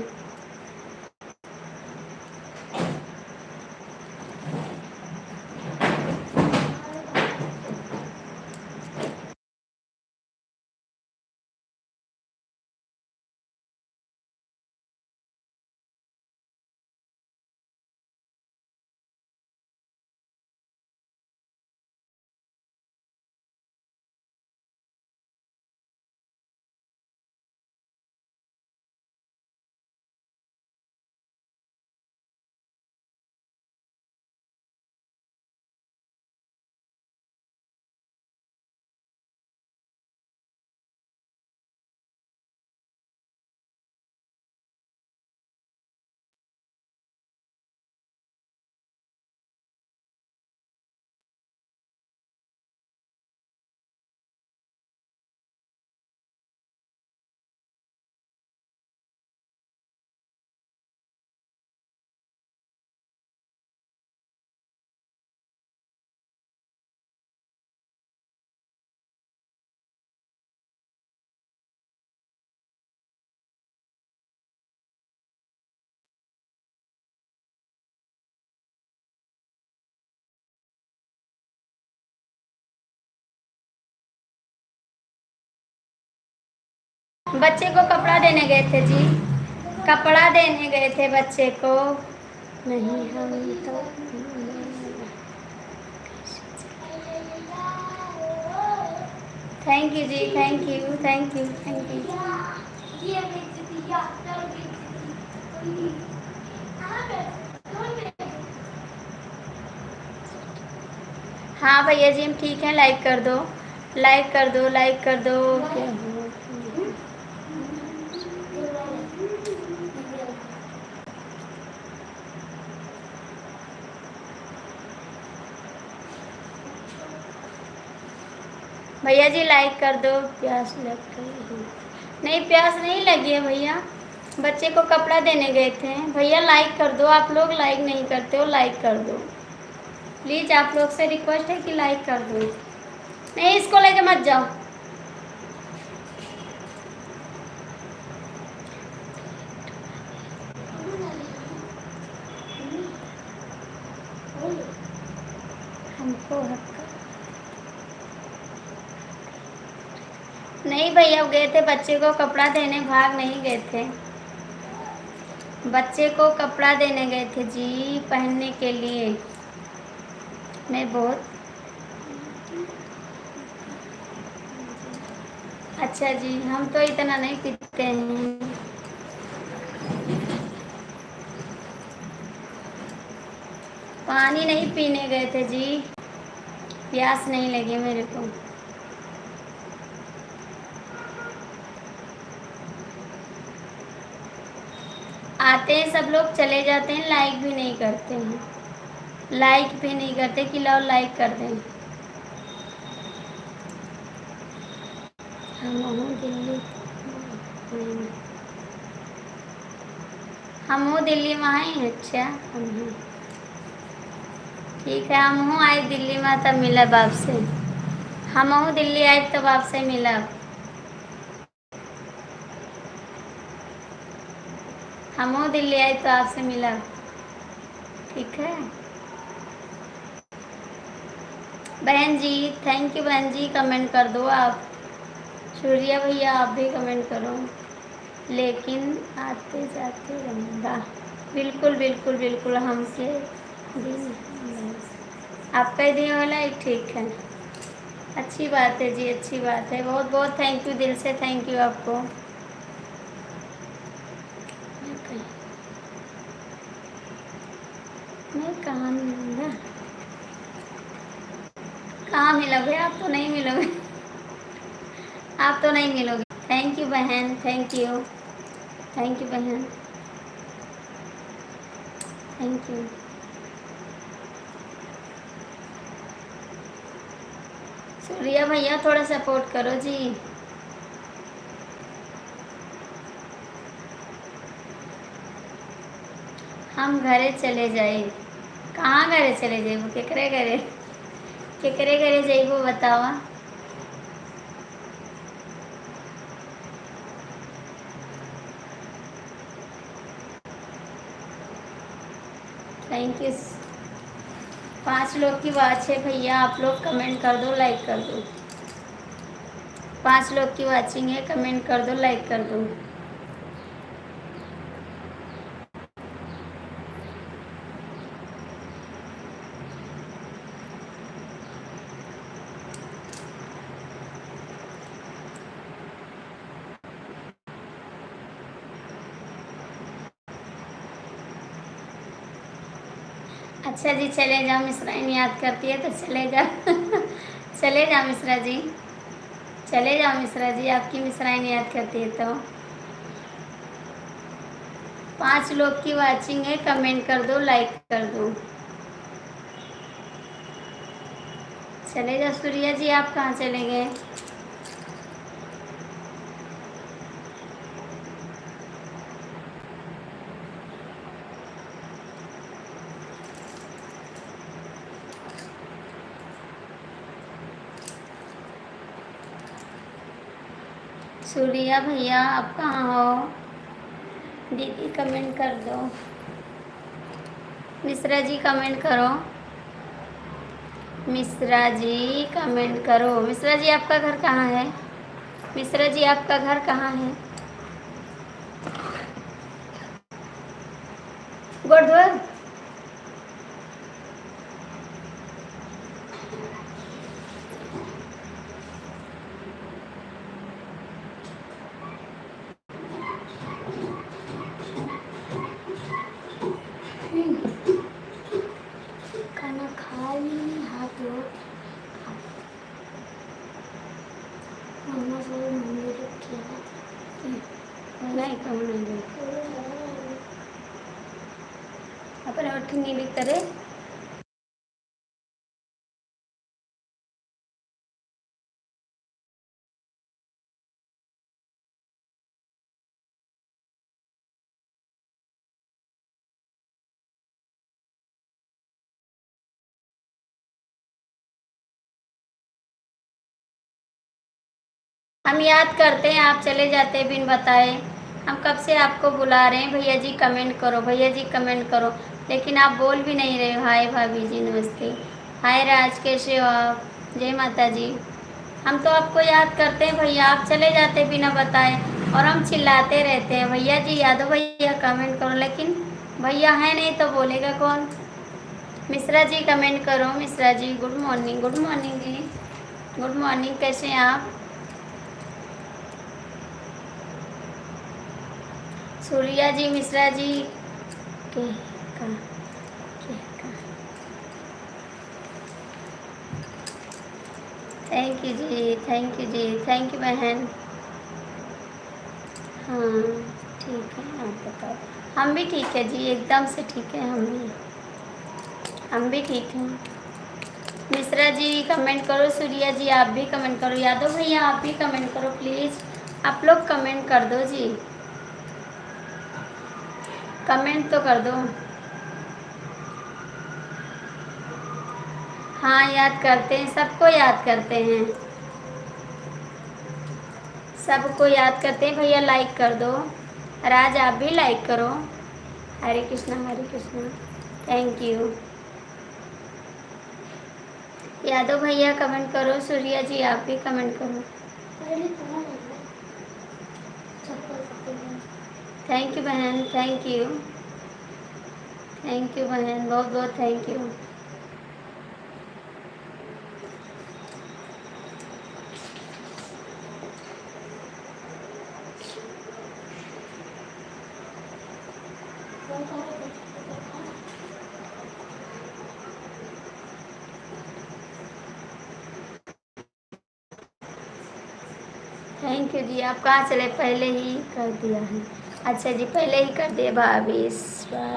बच्चे को कपड़ा देने गए थे जी, कपड़ा देने गए थे बच्चे को। नहीं हम तो थैंक यू जी, thank you thank you thank you. हाँ भैया जी हम ठीक हैं, लाइक कर दो, लाइक कर दो, लाइक कर दो। क्या हुआ? भैया जी लाइक कर दो। प्यास लग गई? नहीं, प्यास नहीं लगी है भैया, बच्चे को कपड़ा देने गए थे। भैया लाइक कर दो, आप लोग लाइक नहीं करते हो, लाइक कर दो प्लीज़। आप लोग से रिक्वेस्ट है कि लाइक कर दो। नहीं, इसको लेके मत जाओ। हमको नहीं भैया, गए थे बच्चे को कपड़ा देने, भाग नहीं गए थे। बच्चे को कपड़ा देने गए थे जी, पहनने के लिए। मैं बहुत अच्छा जी, हम तो इतना नहीं पीते हैं। पानी नहीं पीने गए थे जी, प्यास नहीं लगी मेरे को। आते हैं सब लोग, चले जाते हैं, लाइक भी नहीं करते हैं। लाइक भी नहीं करते कि लाओ लाइक कर दें। हम हूँ दिल्ली, हम हूँ दिल्ली में आए हैं। अच्छा, हम हैं, ठीक है। हम हूँ आए दिल्ली में, तब मिला बाप से। हम हूँ दिल्ली आए तब आपसे मिला। हम हूँ दिल्ली आए तो आपसे मिला, ठीक है। बहन जी थैंक यू, बहन जी कमेंट कर दो आप। सूर्या भैया आप भी कमेंट करो। लेकिन आते जाते रहूँगा, बिल्कुल बिल्कुल बिल्कुल। हमसे दिन आपका ही दिन वाला ही, ठीक है। अच्छी बात है जी, अच्छी बात है। बहुत बहुत थैंक यू, दिल से थैंक यू आपको। मैं कहाँ मिलूँगा, कहाँ मिलोगे? आप तो नहीं मिलोगे, आप तो नहीं मिलोगे। थैंक यू बहन, थैंक यू, थैंक यू बहन, थैंक यू। सूर्या भैया थोड़ा सपोर्ट करो जी। हम घरे चले जाए। कहाँ घरे चले जाइबो? केकरे घरे, केकरे घरे जाइबो बतावा। Thank you. 5 लोग की बात है भैया, आप लोग कमेंट कर दो, लाइक कर दो। 5 लोग की वाचिंग है, कमेंट कर दो, लाइक कर दो। अच्छा जी, चले जाओ। मिश्राइन याद करती है तो चले जाओ। चले जाओ मिश्रा जी, चले जाओ मिश्रा जी, आपकी मिश्राइन याद करती है तो। 5 लोग की वाचिंग है, कमेंट कर दो, लाइक कर दो। चले जाओ सूर्या जी, आप कहाँ चले गए? सूर्या भैया आप कहाँ हो? दीदी कमेंट कर दो। मिश्रा जी कमेंट करो, मिश्रा जी कमेंट करो। मिश्रा जी आपका घर कहाँ है? मिश्रा जी आपका घर कहाँ है? गुड़द्वार। खाना खा ली, हाथ धो। मम्मा से मम्मी रखी नहीं कहूँ नहीं अपने उठ नीली करे। हम याद करते हैं, आप चले जाते हैं बिन बताए। हम कब से आपको बुला रहे हैं, भैया जी कमेंट करो, भैया जी कमेंट करो, लेकिन आप बोल भी नहीं रहे हो। हाय भाभी जी नमस्ते। हाय राज, कैसे हो आप? जय माता जी। हम तो आपको याद करते हैं भैया, आप चले जाते बिना बताए और हम चिल्लाते रहते हैं भैया जी यादव भैया कमेंट करो, लेकिन भैया है नहीं तो बोलेगा कौन। मिश्रा जी कमेंट करो, Mishra ji good morning, good morning जी, गुड मॉर्निंग, कैसे हैं आप? सूर्या जी, मिश्रा जी के का, के का। थैंक यू जी, थैंक यू जी, थैंक यू बहन। हाँ ठीक है, आप बताओ। हम भी ठीक है जी, एकदम से ठीक है, हम भी ठीक हैं। मिश्रा जी कमेंट करो, सूर्या जी आप भी कमेंट करो, यादव भैया आप भी कमेंट करो प्लीज़। आप लोग कमेंट कर दो जी, कमेंट तो कर दो। हाँ याद करते हैं, सबको याद करते हैं, सबको याद करते हैं भैया, लाइक कर दो। राज आप भी लाइक करो। हरे कृष्णा, हरे कृष्णा, थैंक यू। यादव भैया कमेंट करो, सूर्या जी आप भी कमेंट करो। थैंक यू बहन, थैंक यू, थैंक यू बहन, बहुत बहुत थैंक यू। थैंक यू जी। आप कहाँ चले? पहले ही कर दिया है। अच्छा जी, पहले ही कर दिए भाभी इस बार।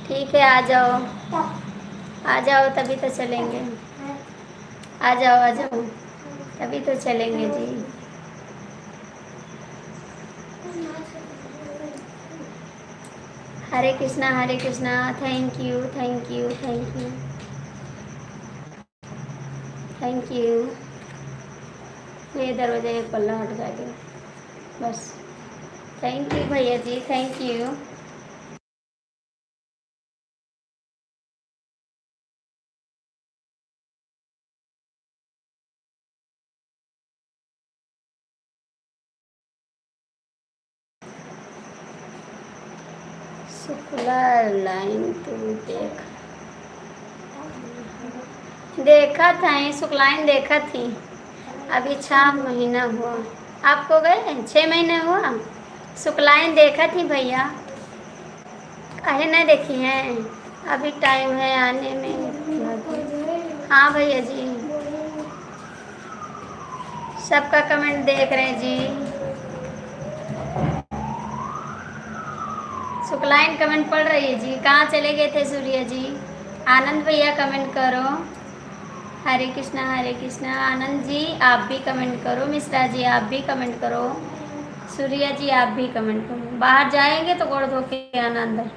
ठीक है, आ जाओ, आ जाओ तभी तो चलेंगे। आ जाओ, आ जाओ तभी तो चलेंगे जी। Hare Krishna, Hare Krishna, thank you, thank you, thank you, thank you. ये दरवाजा एक पल्ला हटका दो बस। थैंक यू भैया जी, थैंक यू। शुक्ला लाइन टू देखा था, ये शुक्लाइन देखा थी, अभी 6 महीना हुआ। आपको गए 6 महीने हुआ? शुक्लाइन देखा थी भैया, काहे नहीं देखी हैं? अभी टाइम है आने में। हाँ भैया जी, सबका कमेंट देख रहे हैं जी। शुक्लाइन कमेंट पढ़ रही है जी। कहाँ चले गए थे सूर्या जी? आनंद भैया कमेंट करो। हरे कृष्णा, हरे कृष्णा। आनंद जी आप भी कमेंट करो, मिश्रा जी आप भी कमेंट करो, सूर्या जी आप भी कमेंट करो। बाहर जाएंगे तो गोड़ धो के आना अंदर।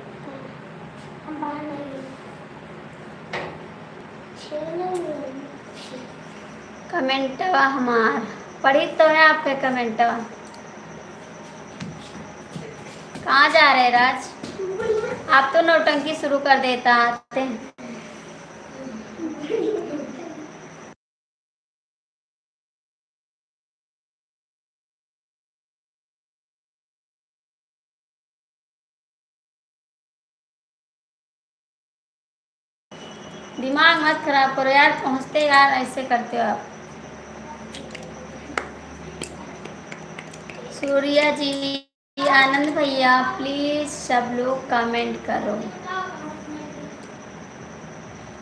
कमेंटवा हमार पढ़ी तो है आपके कमेंटवा। कहाँ जा रहे राज? आप तो नौटंकी शुरू कर देता आते। दिमाग मत खराब करो यार, पहुँचते यार ऐसे करते हो आप। सूर्या जी, आनंद भैया प्लीज सब लोग कमेंट करो।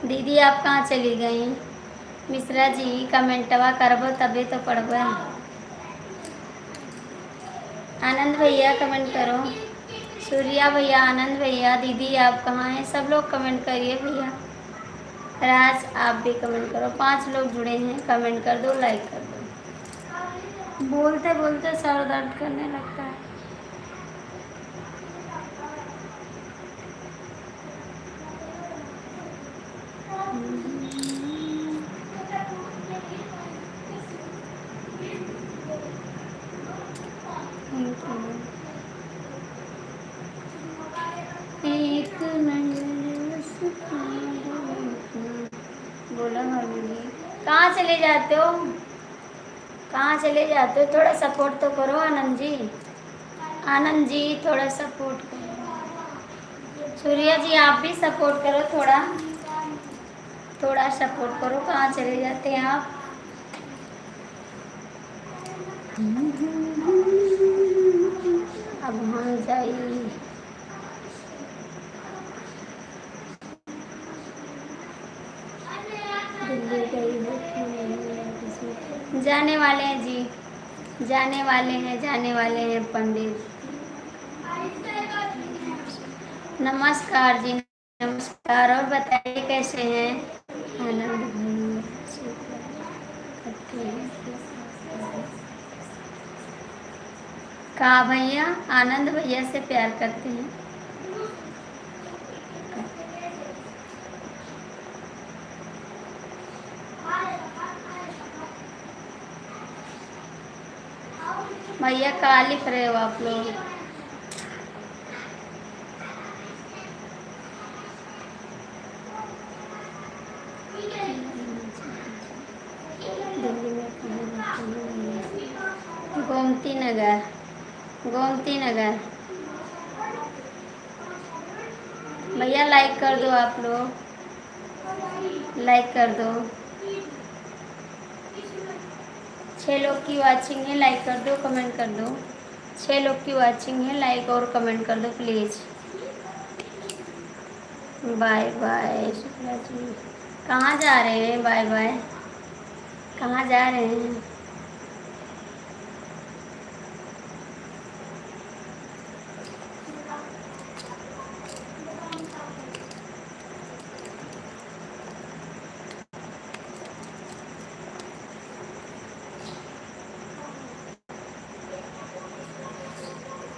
दीदी आप कहाँ चली गई? मिश्रा जी कमेंटवा करबो तबे तो पढ़बो। आनंद भैया कमेंट करो, सूर्या भैया, आनंद भैया, दीदी आप कहाँ हैं? सब लोग कमेंट करिए भैया। राज आप भी कमेंट करो। 5 लोग जुड़े हैं, कमेंट कर दो, लाइक कर दो। बोलते बोलते सर दर्द करने लगता है। Thank you. एक बोला भाभी जी, कहाँ चले जाते हो? कहाँ चले जाते हो? थोड़ा सपोर्ट तो करो आनंद जी। आनंद जी थोड़ा सपोर्ट करो। सूर्या जी आप भी सपोर्ट करो, थोड़ा थोड़ा सपोर्ट करो। कहाँ चले जाते हैं आप? अब हम जाइए। दिल्ली गई हो कि नहीं? जाने वाले हैं जी, जाने वाले हैं, जाने वाले हैं पंडित। नमस्कार जी, नमस्कार। और बताइए कैसे हैं? आनंद भैया से प्यार करते हैं। कहा भैया? आनंद भैया से प्यार करते हैं। भैया कहाँ लिख रहे हो आप लोग? दिल्ली में कहाँ रहते हैं? गोमती नगर, गोमती नगर। भैया लाइक कर दो, आप लोग लाइक कर दो। 6 लोग की वाचिंग है, लाइक कर दो, कमेंट कर दो। 6 लोग की वाचिंग है, लाइक और कमेंट कर दो please. Bye bye Shukla ji. कहाँ जा रहे हैं? Bye bye. कहाँ जा रहे हैं?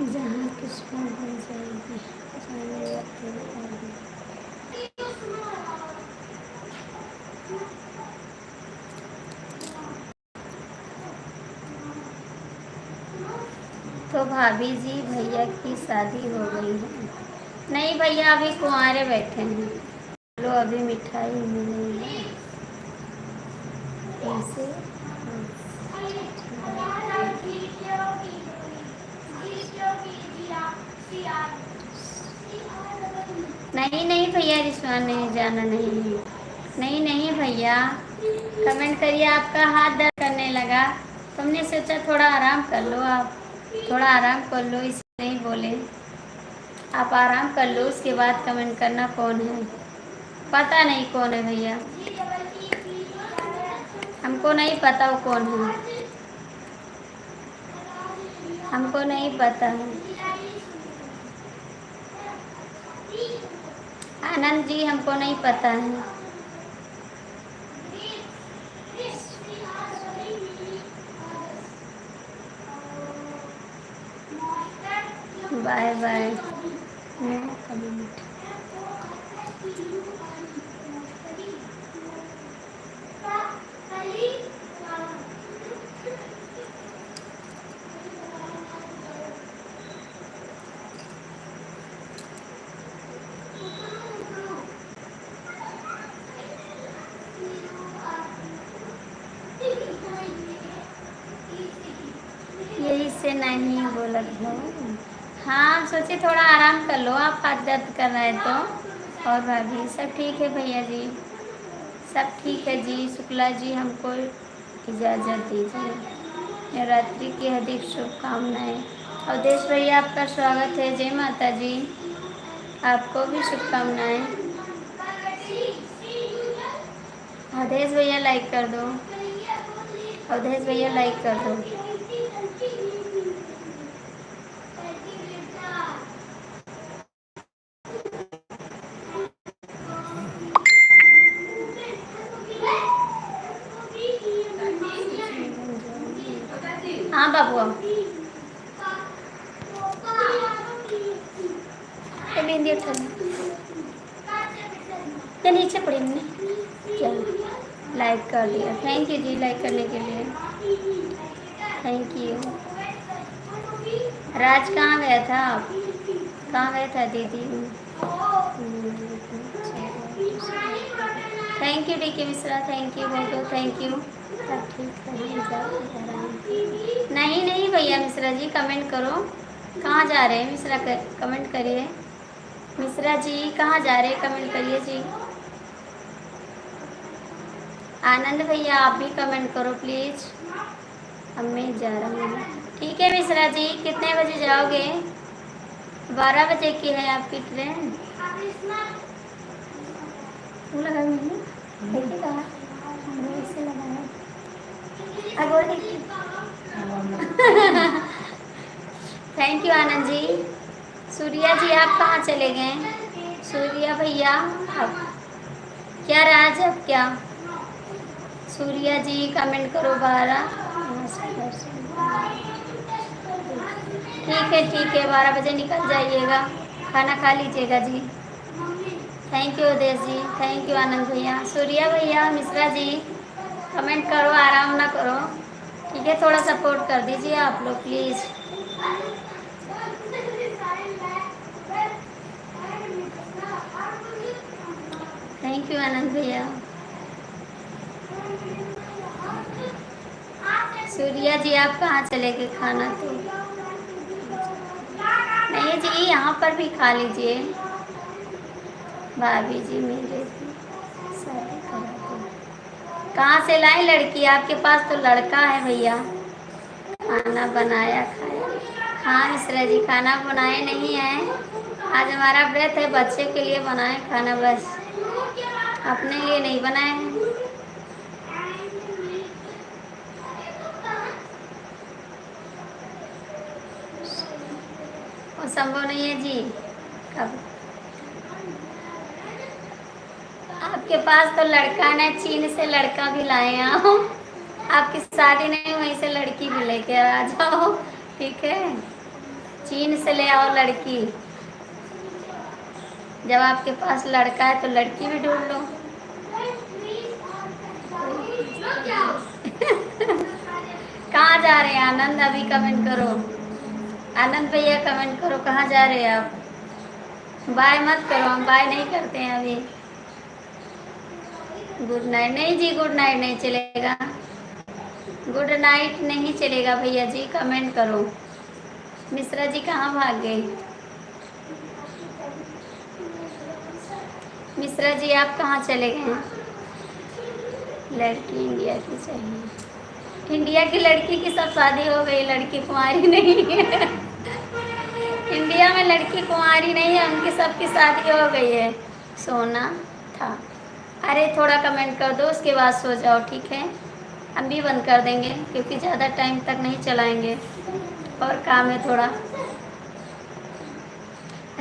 जहाँ किस्मत बन जाएगी जाने लगते हैं। तो भाभी जी भैया की शादी हो गई है? नहीं भैया, अभी कुंवारे बैठे हैं। लो अभी मिठाई मिलेगी कैसे? नहीं नहीं भैया, रिश्वान नहीं जाना, नहीं है। नहीं नहीं भैया, कमेंट करिए। आपका हाथ दर्द करने लगा, तुमने सोचा थोड़ा आराम कर लो। आप थोड़ा आराम कर लो, इसलिए नहीं बोले। आप आराम कर लो, उसके बाद कमेंट करना कौन है। पता नहीं कौन है भैया, हमको नहीं पता वो कौन है, हमको नहीं पता है। आनंद जी हमको नहीं पता है। Bye bye. No comment. यही से नहीं बोलत हो। हाँ सोचे थोड़ा आराम कर लो, आप हाथ दर्द कर रहे तो। और भाभी सब ठीक है? भैया जी सब ठीक है जी। शुक्ला जी हमको इजाज़त दीजिए। नवरात्रि की हार्दिक शुभकामनाएँ। अवधेश भैया आपका स्वागत है। जय माता जी, आपको भी शुभकामनाएँ। अवधेश भैया लाइक कर दो, अवधेश भैया लाइक कर दो। हाँ बाबू मेहंदी उठा या नीचे पड़ी हमने क्या? लाइक कर दिया, थैंक यू जी लाइक करने के लिए, थैंक यू। राज कहाँ गया था आप? कहाँ गया था दीदी? Thank you D K Mishra, thank you बहुत बहुत थैंक यू। सब ठीक है, हम जाते आराम करें। नहीं नहीं भैया मिश्रा जी कमेंट करो, कहाँ जा रहे हैं मिश्रा कमेंट करिए। मिश्रा जी कहाँ जा रहे हैं कमेंट करिए जी। आनंद भैया आप भी कमेंट करो प्लीज़। अब मैं जा रहा हूँ। ठीक है मिश्रा जी, कितने बजे जाओगे? 12 बजे की है आपकी ट्रेन। वो लगा मैंने देखिए कहा हमने इससे लगाया। अब वो देखिए। Thank you Anand ji. सूर्या जी आप कहाँ चले गए? सूर्या भैया अब क्या राज अब क्या? सूर्या जी कमेंट करो 12। ठीक है 12 बजे निकल जाइएगा, खाना खा लीजिएगा जी। Thank you Uday ji, thank you Anand भैया। सूर्या भैया मिश्रा जी कमेंट करो, आराम ना करो ठीक है, थोड़ा सपोर्ट कर दीजिए आप लोग प्लीज़। थैंक यू आनंद भैया। सूर्या जी आप कहाँ चले गए? खाना तो नहीं जी, यहाँ पर भी खा लीजिए। भाभी जी मेरे शादी करा दो। कहाँ से लाए लड़की? आपके पास तो लड़का है भैया। खाना बनाया खाया? हाँ मिश्रा जी खाना बनाए नहीं है, आज हमारा व्रत है, बच्चे के लिए बनाए खाना बस, अपने लिए नहीं बनाए हैं। वो संभव नहीं है जी। कब? आपके पास तो लड़का ना, चीन से लड़का भी लाए आओ। आपकी शादी नहीं वहीं से लड़की भी लेके आ जाओ ठीक है, चीन से ले आओ लड़की। जब आपके पास लड़का है तो लड़की भी ढूंढ लो। कहाँ जा रहे हैं आनंद? अभी कमेंट करो आनंद भैया, कमेंट करो कहाँ जा रहे हैं आप? बाय मत करो, हम बाय नहीं करते हैं अभी। गुड नाइट नहीं जी, गुड नाइट नहीं चलेगा, गुड नाइट नहीं चलेगा भैया जी, कमेंट करो। मिश्रा जी कहाँ भाग गए? मिश्रा जी आप कहाँ चले गए हैं? लड़की इंडिया की चाहिए। इंडिया की लड़की की सब शादी हो गई, लड़की कुंवारी नहीं है। इंडिया में लड़की कुंवारी नहीं है, उनकी सबकी शादी हो गई है। सोना था। अरे थोड़ा कमेंट कर दो उसके बाद सो जाओ ठीक है, हम भी बंद कर देंगे क्योंकि ज़्यादा टाइम तक नहीं चलाएंगे और काम है थोड़ा।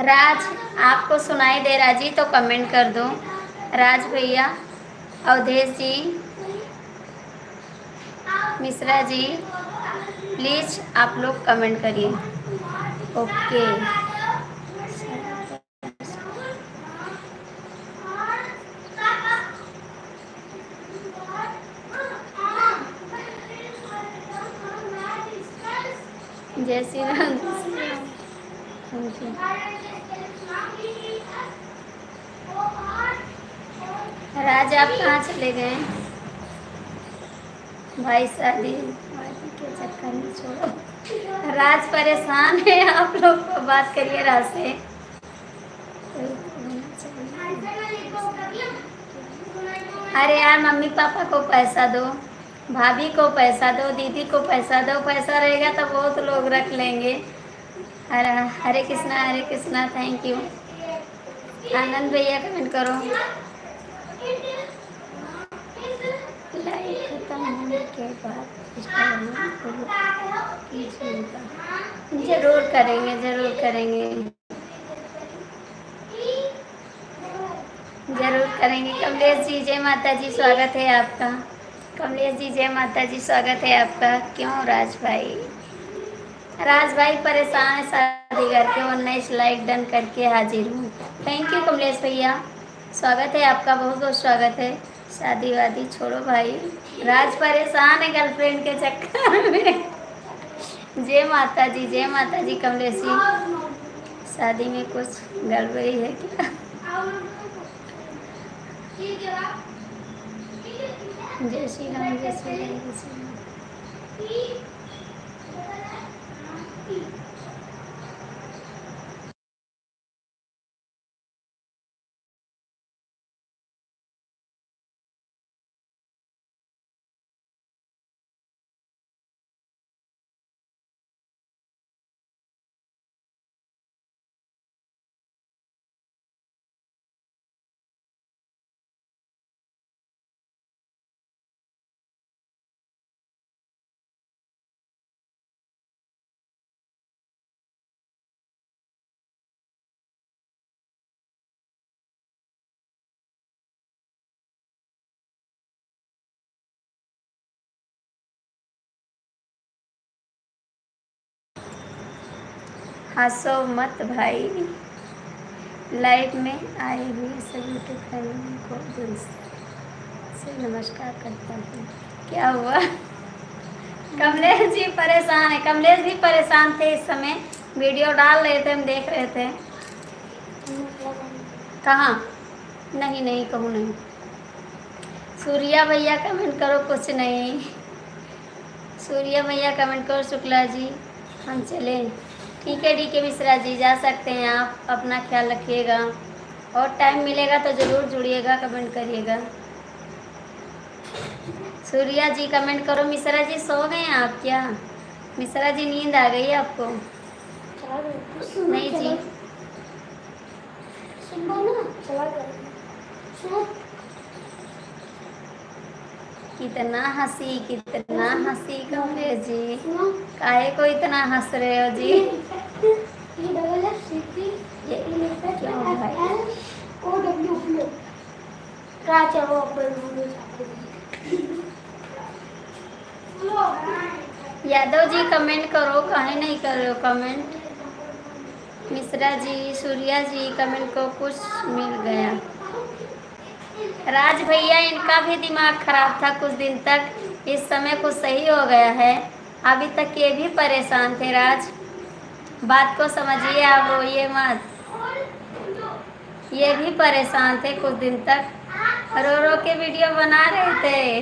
राज आपको सुनाई दे रहा जी तो कमेंट कर दो। राज भैया, अवधेश जी, मिश्रा जी प्लीज़ आप लोग कमेंट करिए। ओके जय श्री राम। राज आप कहाँ चले गए? भाई शादी के चक्कर में छोड़ो। राज परेशान है, आप लोग को बात करिए राज से। अरे यार मम्मी पापा को पैसा दो, भाभी को पैसा दो, दीदी को पैसा दो, पैसा रहेगा तो बहुत लोग रख लेंगे। Hare Hare Krishna thank you. आनंद भैया कमेंट करो। लाइव खत्म होने के बाद जरूर करेंगे, जरूर करेंगे, जरूर करेंगे। कमलेश जी जय माता जी, स्वागत है आपका। कमलेश जी जय माता जी, स्वागत है आपका। क्यों राज भाई? राज भाई परेशान है शादी करके, और 19 लाइक डन करके हाजिर हूँ। थैंक यू कमलेश भैया, स्वागत है आपका, बहुत बहुत स्वागत है। शादी वादी छोड़ो भाई, राज परेशान है गर्लफ्रेंड के चक्कर में। जय माता जी कमलेश जी। शादी में कुछ गड़बड़ी है क्या? जय श्री राम जय श्री राम जय श्री राम। हंसो मत भाई। लाइव में आए हुए सभी यूट्यूब फैमिली को दिल से नमस्कार करता हूँ। क्या हुआ? कमलेश जी परेशान है। कमलेश भी परेशान थे इस समय। वीडियो डाल रहे थे, हम देख रहे थे। कहाँ? नहीं नहीं कहूँ नहीं। सूर्या भैया कमेंट करो। कुछ नहीं। सूर्या भैया कमेंट करो। शुक्ला जी हम चले। ठीक है मिश्रा जी जा सकते हैं आप। अपना ख्याल रखिएगा और टाइम मिलेगा तो ज़रूर जुड़िएगा, कमेंट करिएगा। सूर्या जी कमेंट करो। मिश्रा जी सो गए हैं आप क्या? मिश्रा जी नींद आ गई आपको? नहीं जी कितना हंसी कमलेश जी। काहे को इतना हंस रहे हो जी? क्यों भाई? यादव जी कमेंट करो। काहे नहीं कर रहे हो कमेंट? मिश्रा जी सूर्या जी कमेंट को कुछ मिल गया। राज भैया इनका भी दिमाग खराब था कुछ दिन तक, इस समय कुछ सही हो गया है। अभी तक ये भी परेशान थे। राज बात को समझिए, आप रोइए मत। ये भी परेशान थे कुछ दिन तक, रो रो के वीडियो बना रहे थे।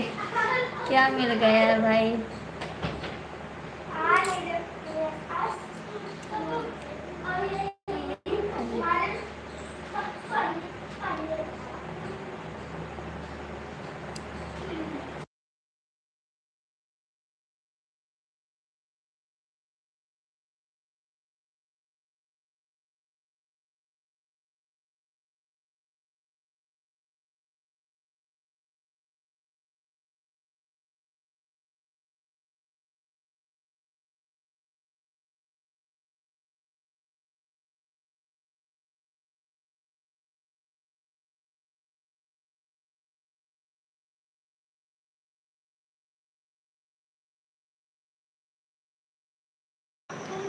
क्या मिल गया है भाई?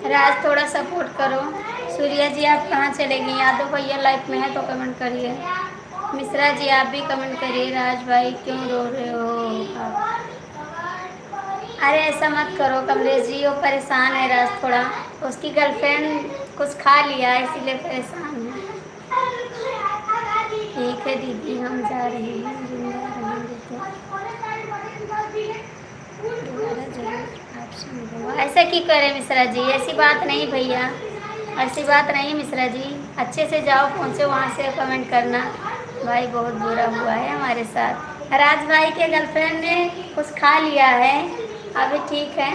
राज थोड़ा सपोर्ट करो। सूर्या जी आप कहाँ चले गई? यादव भैया लाइफ में है तो कमेंट करिए। मिश्रा जी आप भी कमेंट करिए। राज भाई क्यों रो रहे हो आप? अरे ऐसा मत करो कमलेश जी, वो परेशान है राज थोड़ा। उसकी गर्लफ्रेंड कुछ खा लिया इसीलिए परेशान है। ठीक है दीदी हम जा रहे हैं, जिंदा रहेंगे तो दोबारा जरूर आपसे मिलूंगा। ऐसा क्यों करें मिश्रा जी? ऐसी बात नहीं भैया, ऐसी बात नहीं मिश्रा जी। अच्छे से जाओ, पहुँचो वहाँ से कमेंट करना। भाई बहुत बुरा हुआ है हमारे साथ। राज भाई के गर्लफ्रेंड ने कुछ खा लिया है। अभी ठीक है।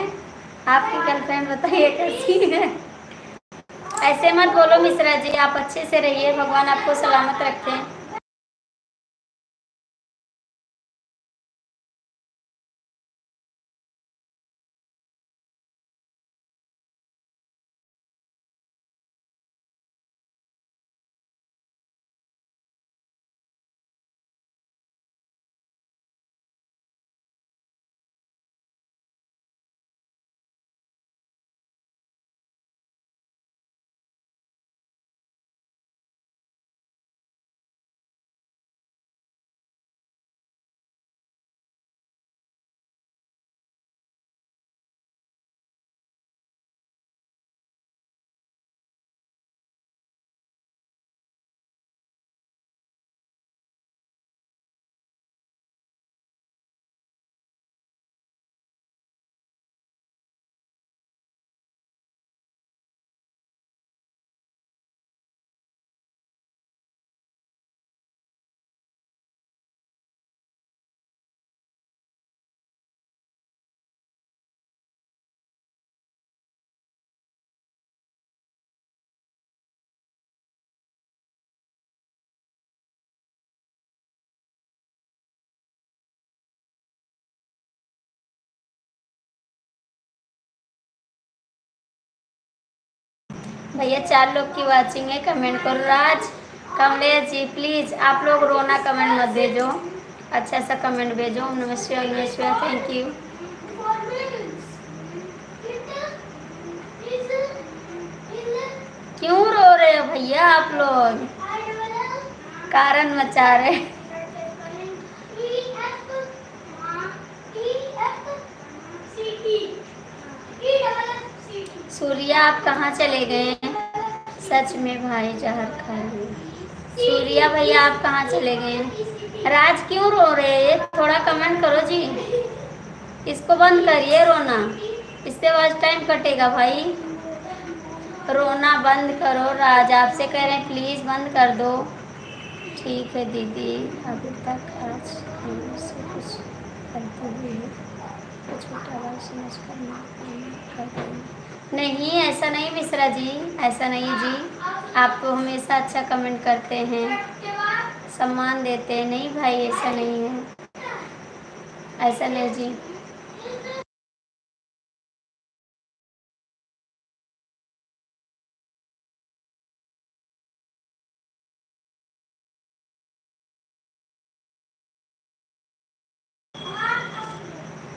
आपकी गर्लफ्रेंड बताइए कैसी है? ऐसे मत बोलो मिश्रा जी, आप अच्छे से रहिए। भगवान आपको सलामत रखें। भैया 4 लोग की वाचिंग है, कमेंट करो। राज, कमलेश जी प्लीज़ आप लोग रोना कमेंट मत भेजो, अच्छा सा कमेंट भेजो। नमस्ते नमस्ते, थैंक यू। क्यों रो रहे हो भैया आप लोग, कारण मचा रहे। सूर्या आप कहाँ चले गए? सच में भाई जहर खा लिया। सूर्या भैया आप कहाँ चले गए? राज क्यों रो रहे हैं? थोड़ा कमेंट करो जी। इसको बंद करिए रोना, इससे वॉच टाइम कटेगा भाई। रोना बंद करो। राज आपसे कह रहे हैं प्लीज़ बंद कर दो। ठीक है दीदी, अभी तक आज से कुछ करते हुए तो छोटा भाई समझ कर नहीं, ऐसा नहीं मिश्रा जी, ऐसा नहीं जी। आप तो हमेशा अच्छा कमेंट करते हैं, सम्मान देते हैं। नहीं भाई ऐसा नहीं है, ऐसा नहीं जी।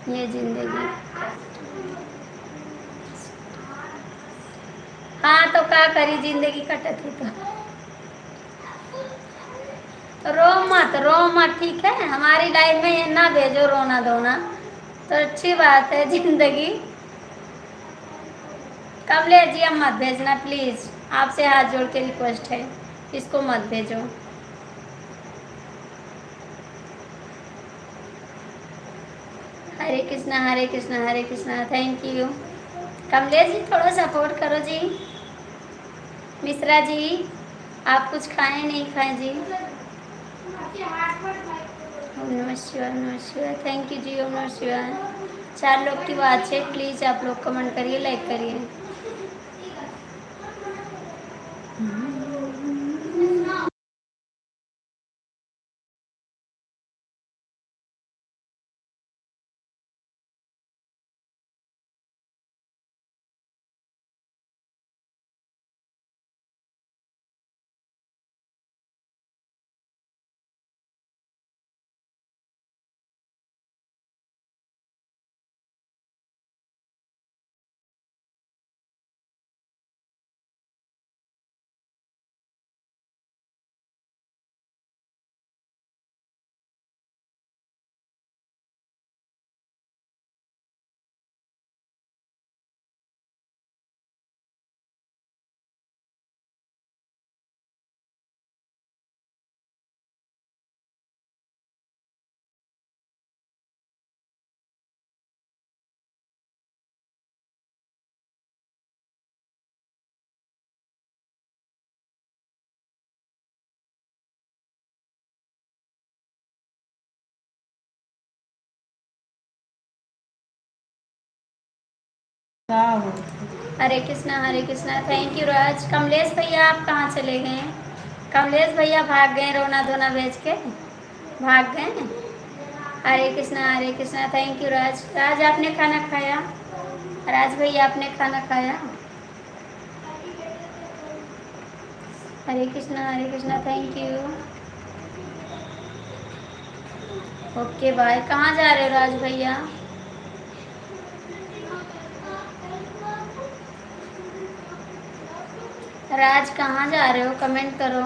ये जिंदगी। हाँ तो क्या करी, जिंदगी कटत ही तो रो मत, रो मत, ठीक है। हमारी लाइफ में ये ना भेजो रोना धोना, तो अच्छी बात है जिंदगी। कमलेश जी अब मत भेजना प्लीज़, आपसे हाथ जोड़ के रिक्वेस्ट है, इसको मत भेजो। हरे कृष्णा हरे कृष्णा हरे कृष्णा, थैंक यू। कमलेश जी थोड़ा सपोर्ट करो जी। मिश्रा जी आप कुछ खाएं नहीं खाएं जी? ओम नमः शिवाय, ओम नमः शिवाय, थैंक यू जी। ओम नमः शिवाय। 4 लोग की बात है, प्लीज़ आप लोग कमेंट करिए, लाइक करिए। हरे कृष्णा, थैंक यू राज। कमलेश भैया आप कहाँ चले गए? कमलेश भैया भाग गए रोना धोना भेज के, भाग गए। Hare Krishna, thank you Raj. राज आपने खाना खाया? राज भैया आपने खाना खाया? Hare Krishna, thank you. Okay bye. कहाँ जा रहे हो राज भैया? राज कहाँ जा रहे हो, कमेंट करो।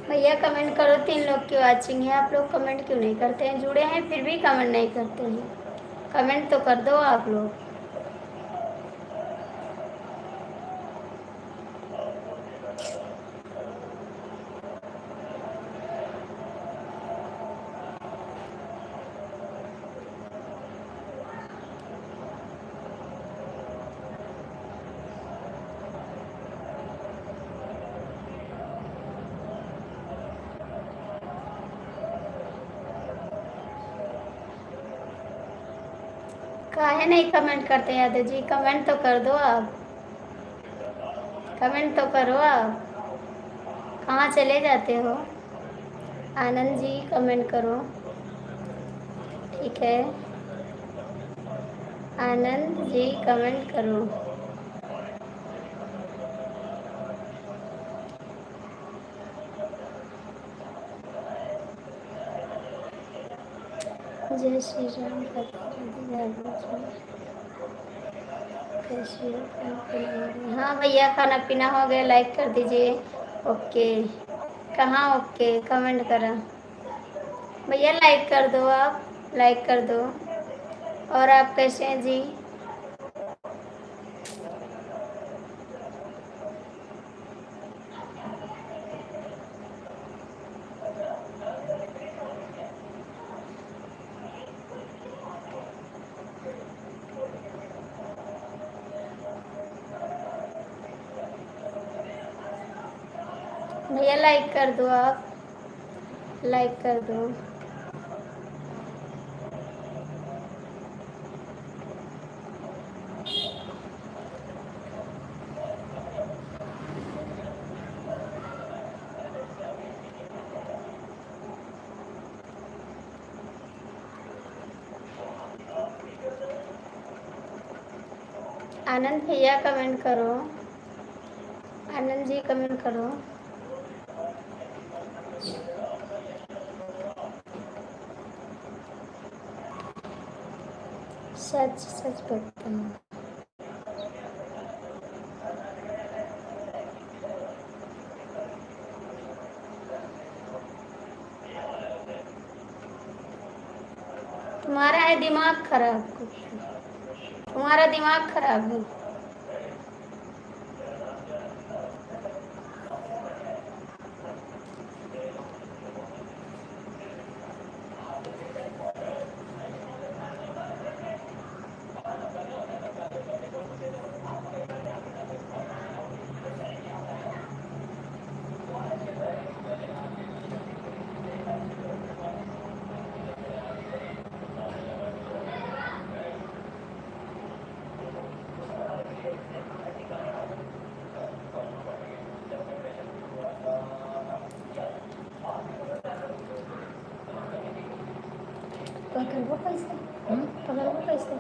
भैया कमेंट करो, 3 लोग की वाचिंग है, आप लोग कमेंट क्यों नहीं करते हैं? जुड़े हैं फिर भी कमेंट नहीं करते हैं, कमेंट तो कर दो आप लोग। काहे नहीं कमेंट करते यादव जी? कमेंट तो कर दो आप, कमेंट तो करो आप, कहाँ चले जाते हो? आनंद जी कमेंट करो, ठीक है? आनंद जी कमेंट करो। जय श्री राम, राधे राधे, कैसे हो? खाना पीना हो गया? हाँ भैया खाना पीना हो गया, लाइक कर दीजिए। ओके, कहाँ ओके? कमेंट करा भैया, लाइक कर दो आप, लाइक कर दो। और आप कैसे हैं जी? भैया लाइक कर दो आप, लाइक कर दो। आनंद भैया कमेंट करो, आनंद जी कमेंट करो। सच सच बताओ, तुम्हारा है दिमाग खराब, तुम्हारा दिमाग खराब है। पकड़ो कैसे? पकड़ो कैसे?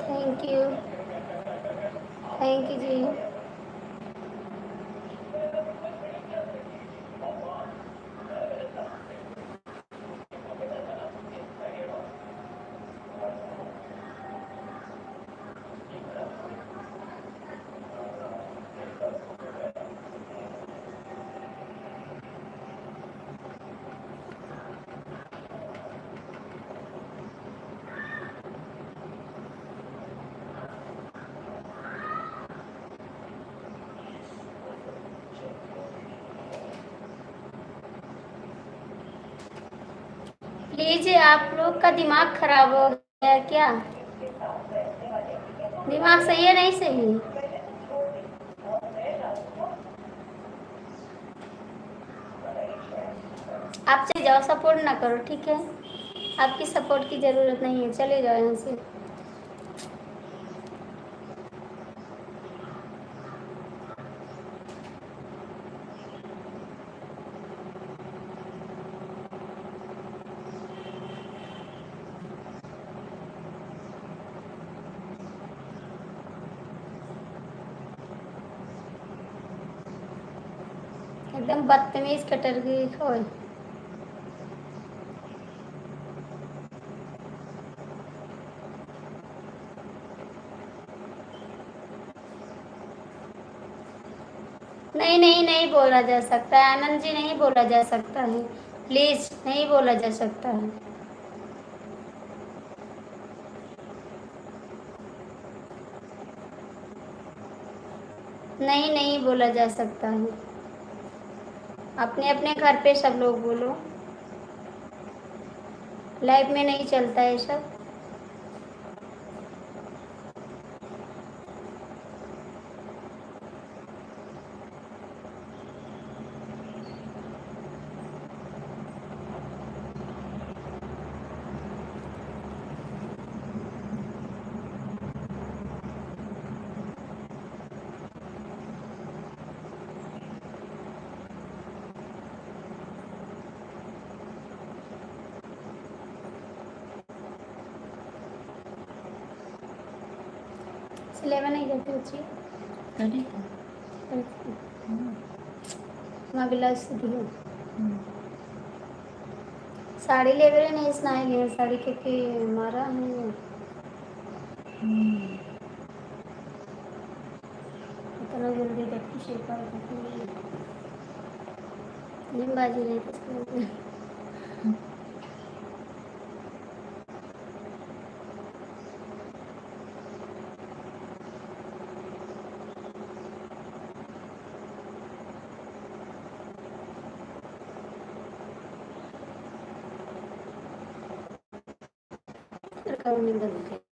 थैंक यू, थैंक यू जी। प्लीज आप लोग का दिमाग खराब हो गया है क्या? दिमाग सही है नहीं सही? आप चले जाओ, सपोर्ट ना करो, ठीक है? आपकी सपोर्ट की ज़रूरत नहीं है, चले जाओ यहाँ से। एकदम बदतमीज कटर गई खोल। नहीं नहीं नहीं बोला जा सकता है आनंद जी, नहीं बोला जा सकता है, प्लीज नहीं बोला जा सकता है। नहीं नहीं बोला जा सकता है। अपने अपने घर पे सब लोग बोलो, लाइफ में नहीं चलता है सब। सिलेवा नहीं जाती बच्ची, करी मैं गिलास से दियो साड़ी ले रहे नहीं सुनाए गए साड़ी क्योंकि हमारा है इतना जल्दी देखी शेप बाजी नहीं तो नहीं बदलते।